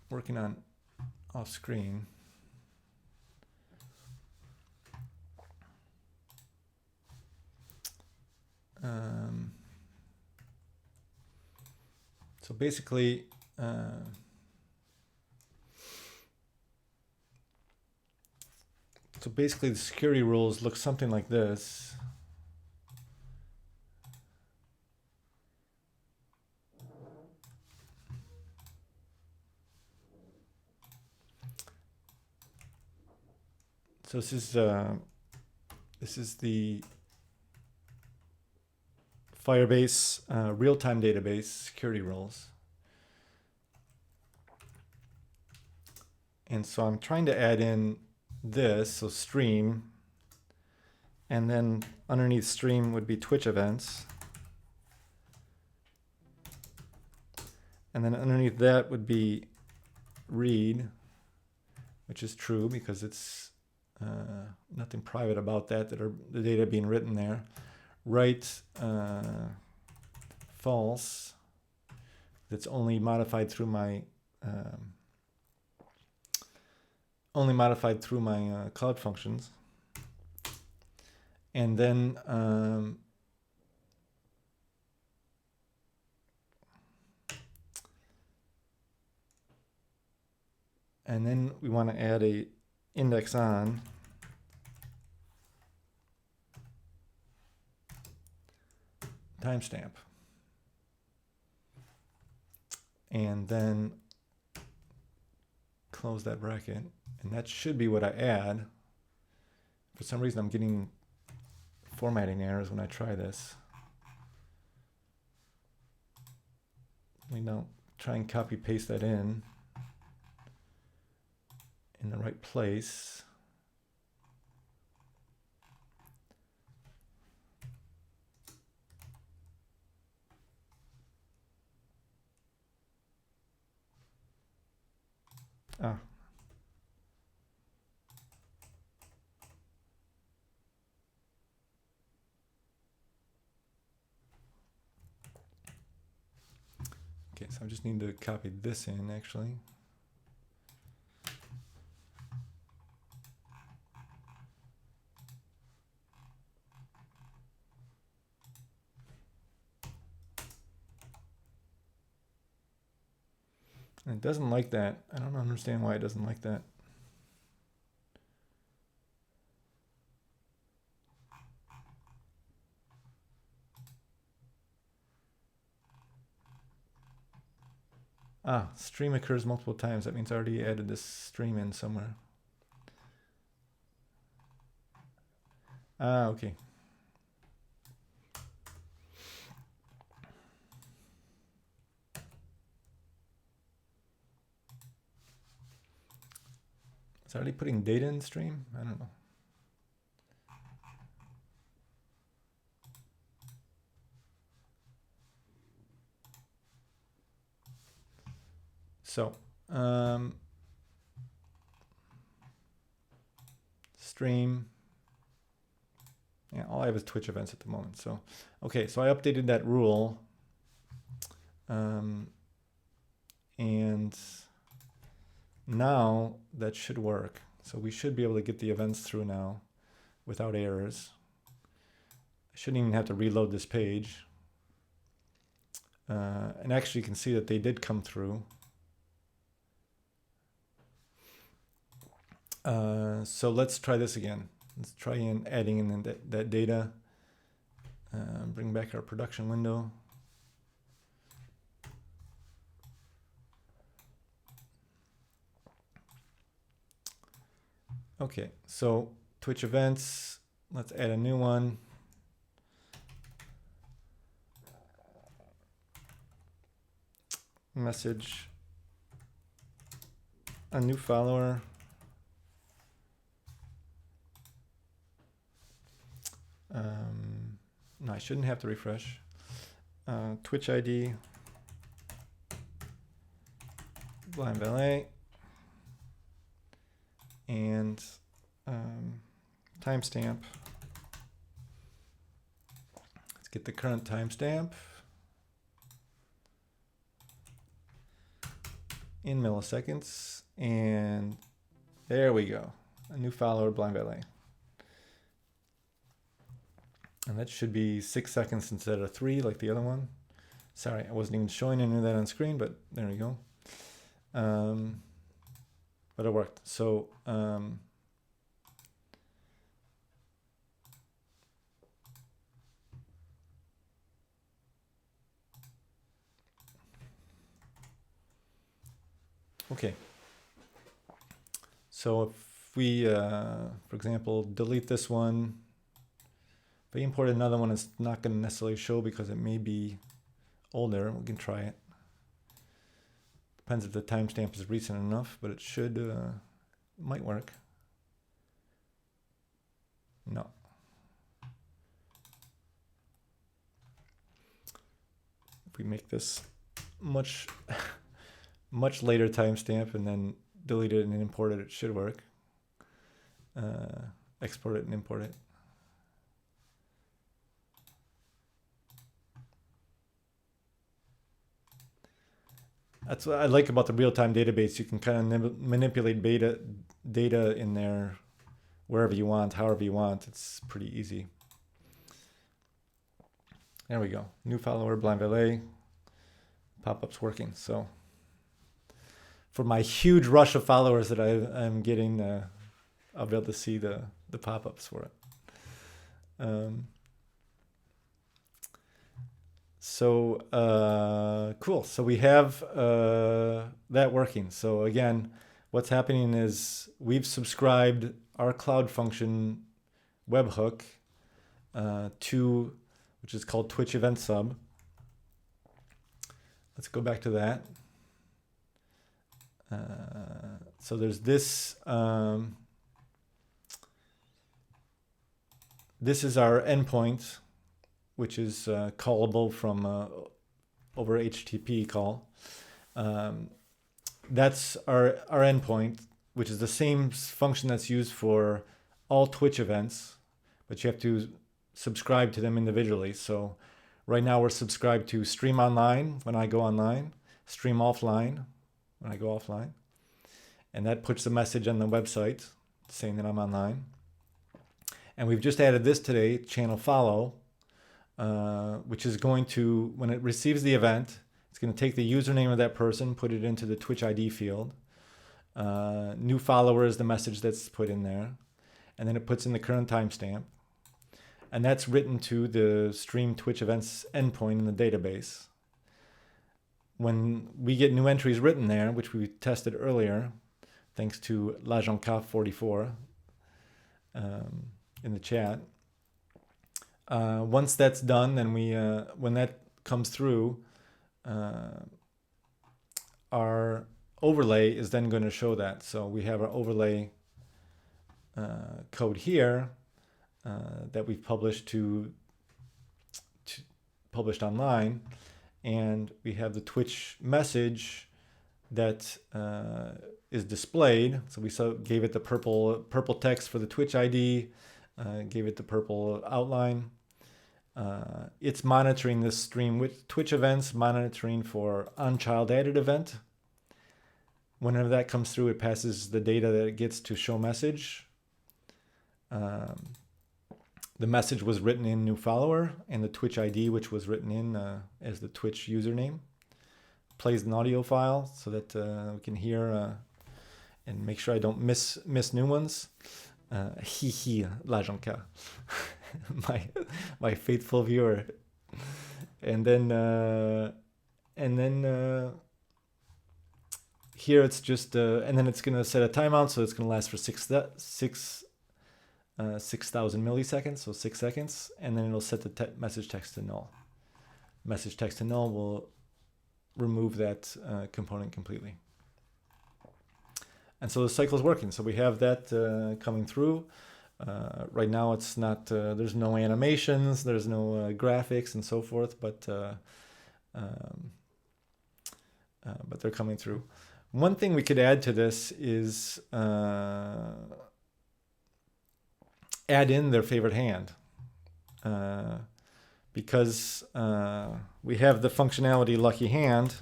working on off screen. So basically, the security rules look something like this. So this is the Firebase real-time database security rules. And so I'm trying to add in this, so stream, and then underneath stream would be Twitch events. And then underneath that would be read, which is true because it's nothing private about that are the data being written there. Write, false, that's only modified through my cloud functions. And then we want to add a index on. timestamp. And then close that bracket. And that should be what I add. For some reason, I'm getting formatting errors when I try this. We now try and copy paste that in the right place. Ah. Okay, so I just need to copy this in actually. And it doesn't like that. I don't understand why it doesn't like that. Ah, stream occurs multiple times. That means I already added this stream in somewhere. Ah, okay. It's already putting data in stream? I don't know. So, stream. Yeah, all I have is Twitch events at the moment. So, okay, so I updated that rule. And now that should work. So we should be able to get the events through now without errors. I shouldn't even have to reload this page. And actually you can see that they did come through. So let's try this again. Let's try adding in that data. Bring back our production window. Okay, so Twitch events, let's add a new one. Message a new follower. No, I shouldn't have to refresh. Twitch ID, Blind Valet, and timestamp. Let's get the current timestamp in milliseconds, and there we go. A new follower, Blind Valet. And that should be 6 seconds instead of 3 like the other one. Sorry, I wasn't even showing any of that on screen, but there we go. But it worked. So okay. So if we, for example, delete this one, if I import another one, it's not going to necessarily show because it may be older. We can try it. Depends if the timestamp is recent enough, but it should, might work. No. If we make this much, much later timestamp and then delete it and import it, it should work. Export it and import it. That's what I like about the real-time database. You can kind of manipulate data in there wherever you want, however you want. It's pretty easy. There we go. New follower, Blind Valet. Pop-up's working. So for my huge rush of followers that I'm getting, I'll be able to see the pop-ups for it. So cool. So we have that working. So again, what's happening is we've subscribed our Cloud Function webhook to, which is called Twitch Event Sub. Let's go back to that. So there's this. This is our endpoint, which is callable from over HTTP call. That's our endpoint, which is the same function that's used for all Twitch events, but you have to subscribe to them individually. So right now we're subscribed to stream online when I go online, stream offline when I go offline. And that puts the message on the website saying that I'm online. And we've just added this today, channel follow, which is going to, when it receives the event, it's going to take the username of that person, put it into the Twitch ID field. New follower is the message that's put in there. And then it puts in the current timestamp. And that's written to the stream Twitch events endpoint in the database. When we get new entries written there, which we tested earlier, thanks to Lajanka44 in the chat, once that's done, then we when that comes through, our overlay is then going to show that. So we have our overlay code here that we've published published online, and we have the Twitch message that is displayed. So we gave it the purple text for the Twitch ID, gave it the purple outline. It's monitoring this stream with Twitch events, monitoring for on-child added event. Whenever that comes through, it passes the data that it gets to show message. The message was written in new follower, and the Twitch ID, which was written in as the Twitch username, plays an audio file so that we can hear and make sure I don't miss new ones. Lajanka, my faithful viewer. And then here it's just and then it's gonna set a timeout, so it's gonna last for 6,000 milliseconds, so 6 seconds, and then it'll set the message text to null. Message text to null will remove that component completely. And so the cycle is working. So we have that coming through. Right now it's not, there's no animations, there's no graphics and so forth, but they're coming through. One thing we could add to this is add in their favorite hand, because we have the functionality lucky hand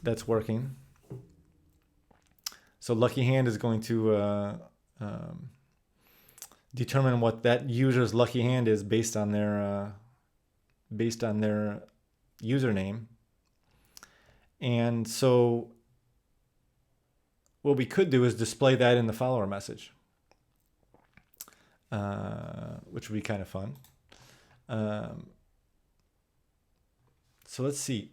that's working. So lucky hand is going to determine what that user's lucky hand is based on their username. And so what we could do is display that in the follower message, which would be kind of fun. So let's see.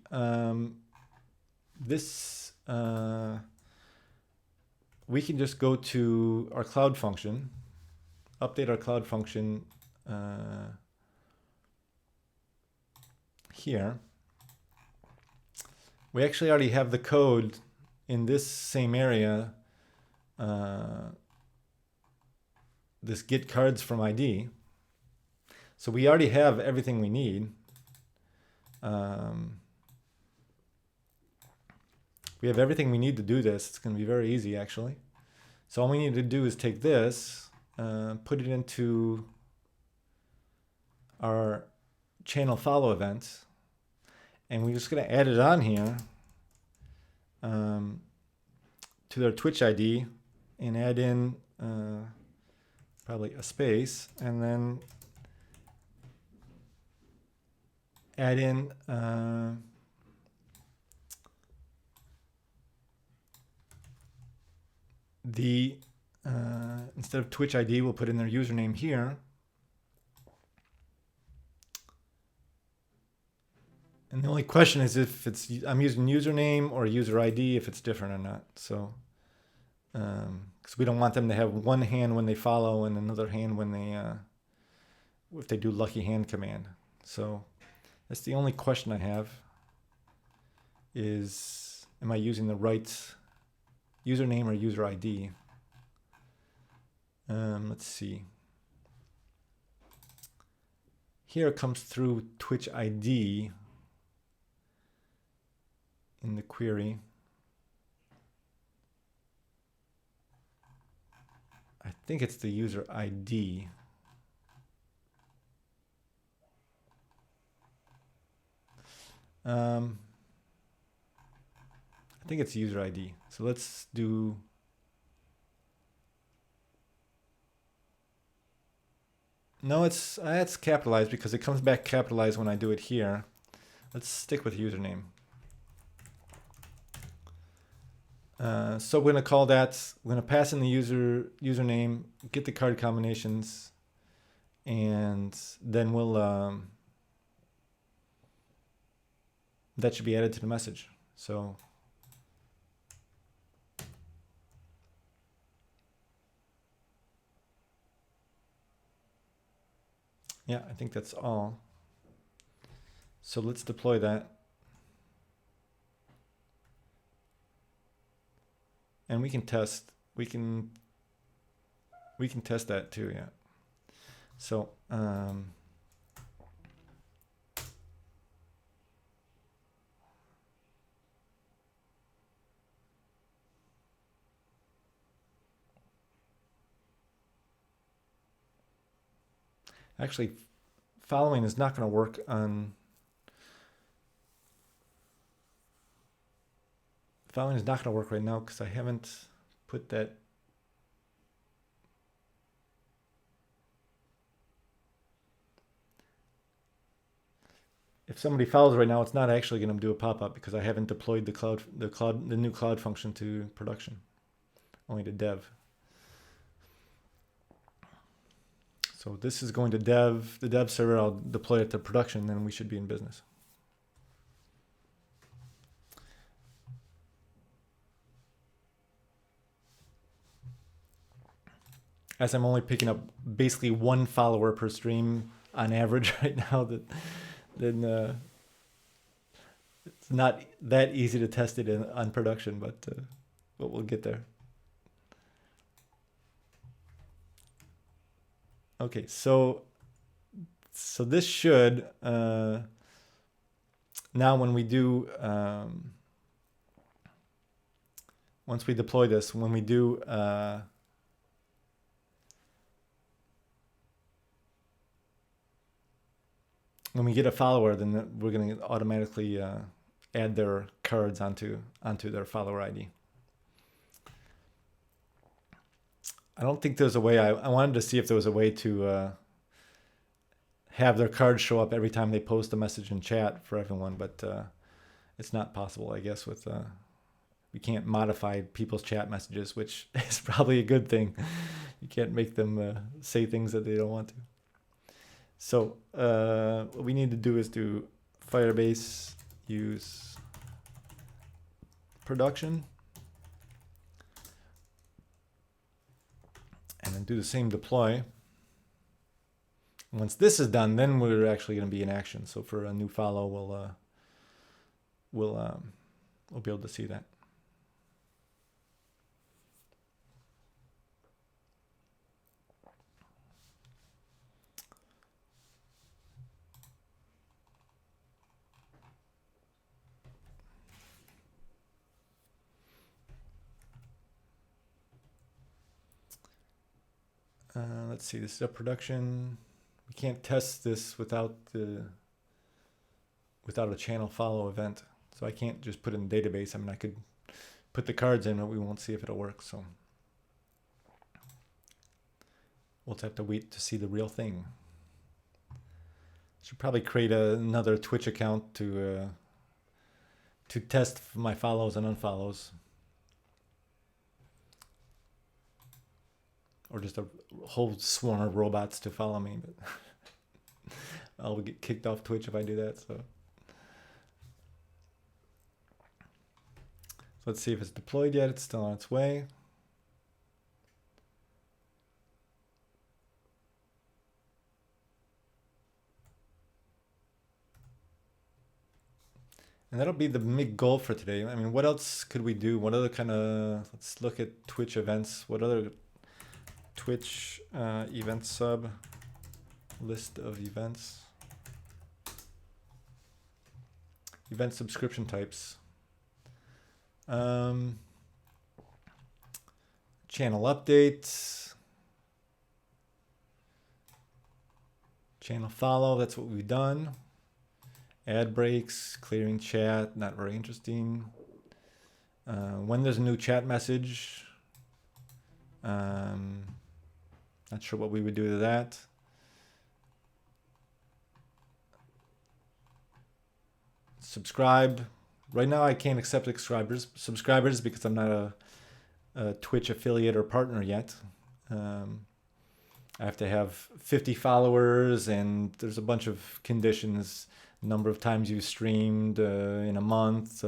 We can just go to our cloud function, update our cloud function here. We actually already have the code in this same area, this get cards from ID. So we already have everything we need. We have everything we need to do this. It's going to be very easy, actually. So all we need to do is take this, put it into our channel follow event, and we're just going to add it on here to their Twitch ID and add in probably a space, and then add in instead of Twitch ID, we'll put in their username here. And the only question is if I'm using username or user ID, if it's different or not. So, because we don't want them to have one hand when they follow and another hand when they, if they do lucky hand command. So that's the only question I have is, am I using the right username or user ID? Let's see. Here it comes through Twitch ID in the query. I think it's the user ID. I think it's user ID. So let's do. No, it's capitalized because it comes back capitalized when I do it here. Let's stick with username. So we're gonna call that. We're gonna pass in the username, get the card combinations, and then we'll that should be added to the message. So yeah, I think that's all. So let's deploy that. And we can test, we can test that too, yeah. So actually, following is not going to work on. Following is not going to work right now because I haven't put that. If somebody follows right now, it's not actually going to do a pop-up because I haven't deployed the new cloud function to production, only to dev. So this is going to dev, the dev server. I'll deploy it to production, then we should be in business. As I'm only picking up basically one follower per stream on average right now, then it's not that easy to test it on production, but we'll get there. Okay, so this should now when we do once we deploy this, when we do when we get a follower, then we're going to automatically add their cards onto their follower ID. I don't think there's a way. I wanted to see if there was a way to have their cards show up every time they post a message in chat for everyone, but it's not possible, I guess. With we can't modify people's chat messages, which is probably a good thing. You can't make them say things that they don't want to. So what we need to do is do Firebase use production, and then do the same deploy. Once this is done, then we're actually going to be in action. So for a new follow, we'll be able to see that. Let's see, this is a production. We can't test this without a channel follow event. So I can't just put it in the database. I mean, I could put the cards in, but we won't see if it'll work. So we'll have to wait to see the real thing. Should probably create another Twitch account to test my follows and unfollows. Or just a whole swarm of robots to follow me, but I'll get kicked off Twitch if I do that. So So let's see if it's deployed yet. It's still on its way. And that'll be the big goal for today. I mean, what else could we do? What other kind of, let's look at Twitch events. What other Twitch event sub, list of events, event subscription types, channel updates, channel follow, that's what we've done. Ad breaks, clearing chat, not very interesting. When there's a new chat message, not sure what we would do to that. Subscribe. Right now I can't accept subscribers because I'm not a Twitch affiliate or partner yet. I have to have 50 followers, and there's a bunch of conditions. Number of times you've streamed in a month,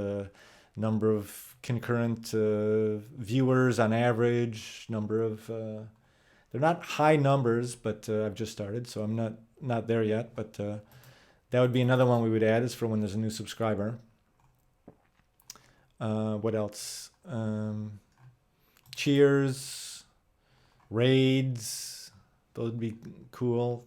number of concurrent viewers on average, number of they're not high numbers, but I've just started, so I'm not there yet. But that would be another one we would add, is for when there's a new subscriber. What else? Cheers, raids, those would be cool.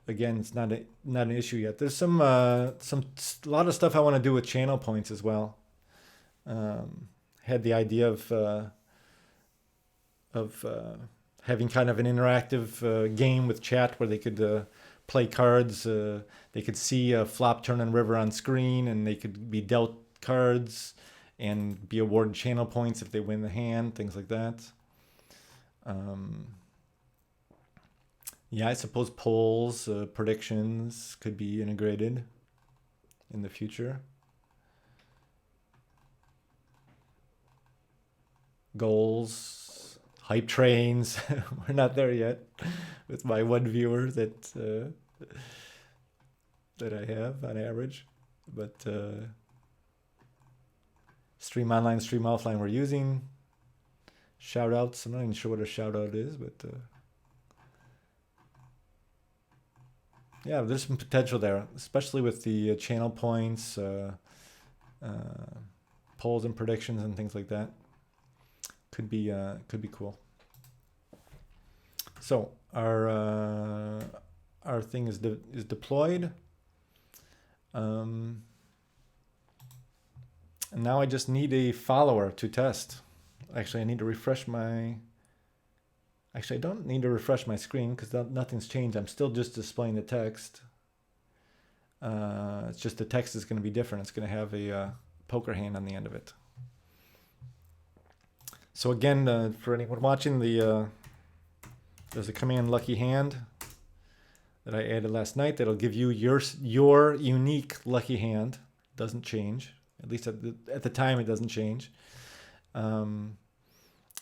Again, it's not an issue yet. There's a lot of stuff I want to do with channel points as well. Had the idea of having kind of an interactive game with chat where they could play cards. They could see a flop, turn, and river on screen, and they could be dealt cards and be awarded channel points if they win the hand, things like that. Yeah, I suppose polls, predictions could be integrated in the future. Goals, hype trains. We're not there yet with my one viewer that I have on average, but stream online, stream offline we're using. Shout outs, I'm not even sure what a shout out is, but yeah, there's some potential there, especially with the channel points, polls and predictions and things like that. Could be cool. So our thing is deployed, and now I just need a follower to test. Actually, I need to refresh my. Actually, I don't need to refresh my screen because nothing's changed. I'm still just displaying the text. It's just the text is going to be different. It's going to have a poker hand on the end of it. So again, for anyone watching, there's a command lucky hand that I added last night that'll give you your unique lucky hand. Doesn't change. At least at the time, it doesn't change. And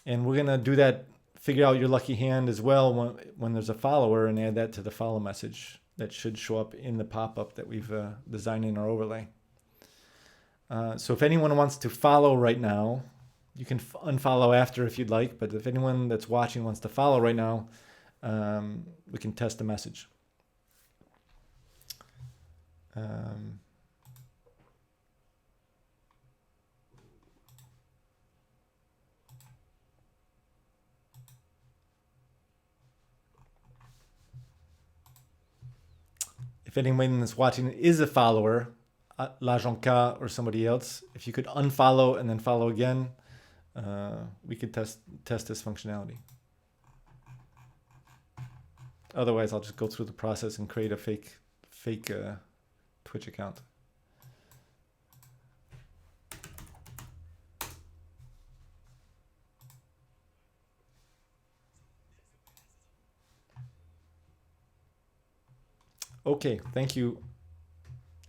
we're going to do that. Figure out your lucky hand as well when there's a follower, and add that to the follow message that should show up in the pop-up that we've designed in our overlay. So if anyone wants to follow right now, you can unfollow after if you'd like, but if anyone that's watching wants to follow right now, we can test the message. If anyone that's watching is a follower, Lajonka or somebody else, if you could unfollow and then follow again, we could test this functionality. Otherwise, I'll just go through the process and create a fake Twitch account. Okay, thank you,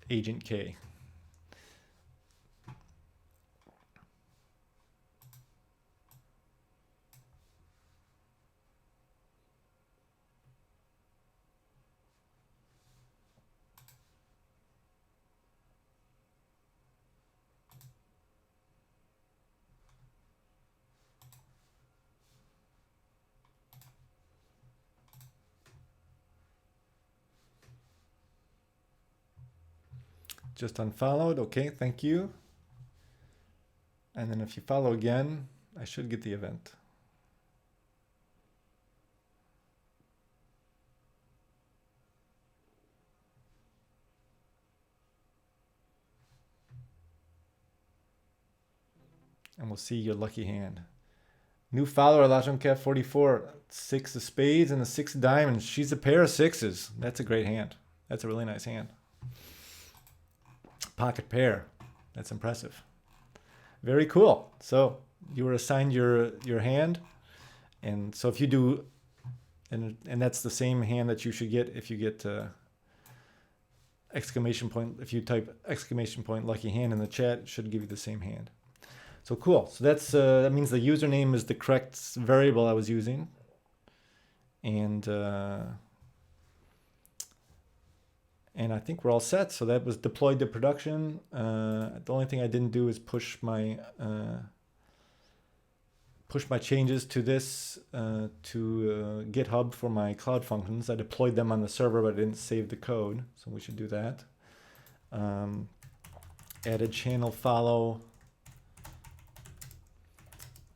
Agent K. just unfollowed. Okay, thank you. And then if you follow again, I should get the event. And we'll see your lucky hand. New follower, LajonCat44. 6 of spades and a 6 of diamonds. She's a pair of sixes. That's a great hand. That's a really nice hand. Pocket pair. That's impressive. Very cool. So you were assigned your hand. And so if you do, and that's the same hand that you should get if you get exclamation point. If you type exclamation point lucky hand in the chat, it should give you the same hand. So cool. So that means the username is the correct variable I was using, and I think we're all set. So that was deployed to production. The only thing I didn't do is push my changes to this to GitHub for my cloud functions. I deployed them on the server, but I didn't save the code. So we should do that. Added channel follow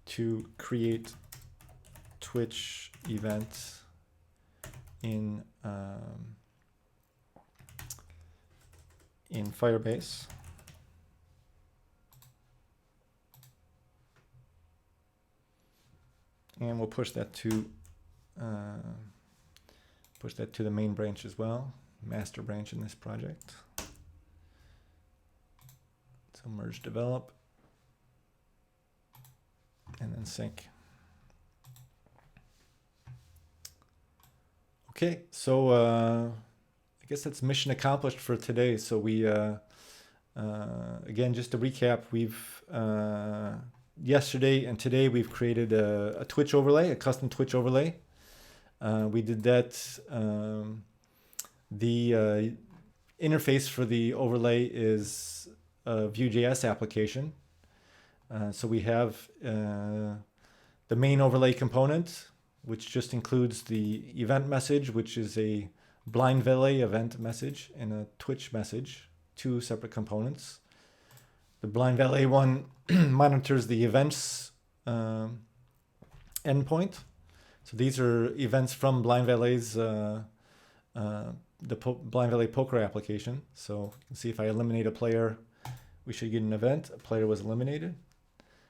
to create Twitch event in Firebase. And we'll push that to the main branch as well, master branch in this project. So merge develop, and then sync. Okay, so I guess that's mission accomplished for today. So we, again, just to recap, we've yesterday and today we've created a Twitch overlay, a custom Twitch overlay. We did that. The interface for the overlay is a VueJS application. So we have the main overlay component, which just includes the event message, which is a blind valet event message, and a Twitch message, 2 separate components. The blind valet one monitors the events endpoint. So these are events from blind valet's blind valet poker application. So you can see if I eliminate a player, we should get an event. A player was eliminated.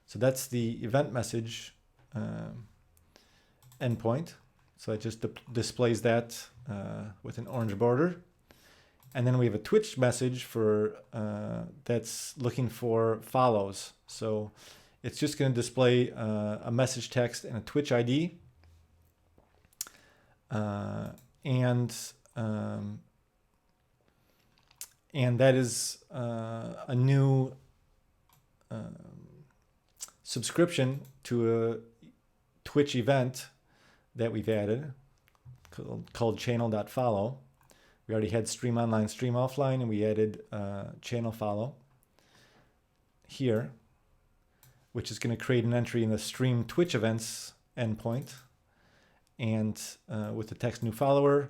So that's the event message endpoint. So it just displays that with an orange border. And then we have a Twitch message for that's looking for follows. So it's just going to display a message text and a Twitch ID. And that is a new subscription to a Twitch event that we've added called channel.follow. We already had stream online, stream offline, and we added channel follow here, which is going to create an entry in the stream Twitch events endpoint. And with the text new follower,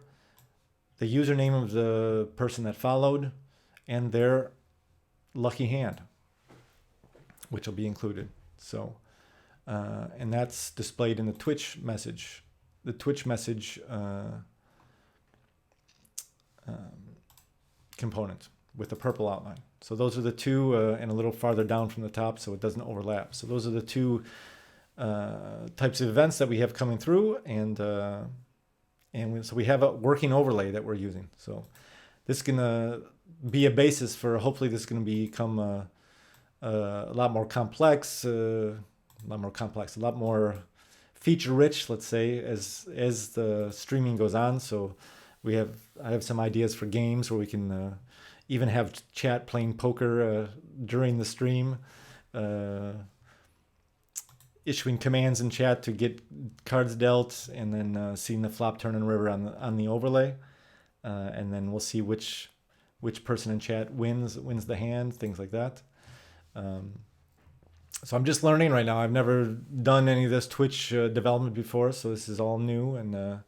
the username of the person that followed, and their lucky hand, which will be included. So, and that's displayed in the Twitch message. The Twitch message component with the purple outline. So those are the two, and a little farther down from the top so it doesn't overlap. So those are the two types of events that we have coming through, and so we have a working overlay that we're using. So this is gonna be a basis for, hopefully this is gonna become a lot more complex, a lot more feature rich, let's say, as the streaming goes on. So I have some ideas for games where we can even have chat playing poker during the stream, issuing commands in chat to get cards dealt, and then seeing the flop, turn, and river on the overlay, and then we'll see which person in chat wins the hand, things like that. So I'm just learning right now. I've never done any of this Twitch development before, so this is all new, and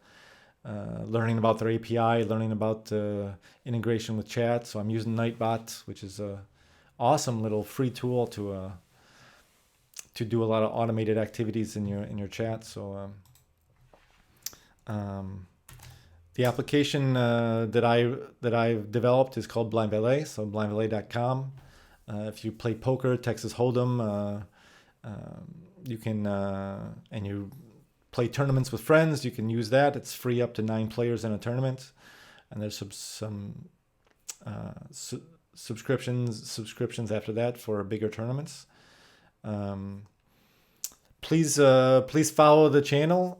learning about their API, learning about integration with chat. So I'm using Nightbot, which is a awesome little free tool to do a lot of automated activities in your chat. So the application that I've developed is called Blind Valet. So blindvalet.com. If you play poker, Texas Hold'em, you can and you play tournaments with friends, you can use that. It's free up to 9 players in a tournament, and there's some subscriptions after that for bigger tournaments. Please follow the channel.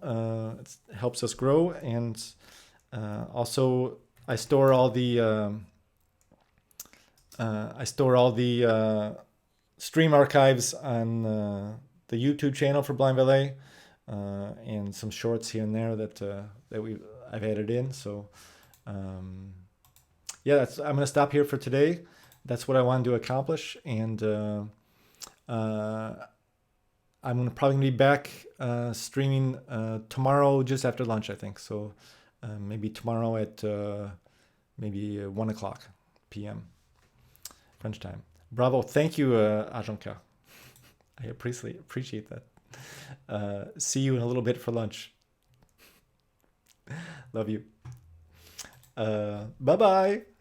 It helps us grow, and also I store all the stream archives on the YouTube channel for Blind Valet, and some shorts here and there that I've added in. So yeah, I'm gonna stop here for today. That's what I wanted to accomplish, and I'm probably gonna be back streaming tomorrow just after lunch, I think. So maybe tomorrow at maybe 1 o'clock p.m. French time. Bravo. Thank you, Ajanka. I appreciate that. See you in a little bit for lunch. Love you. Bye-bye.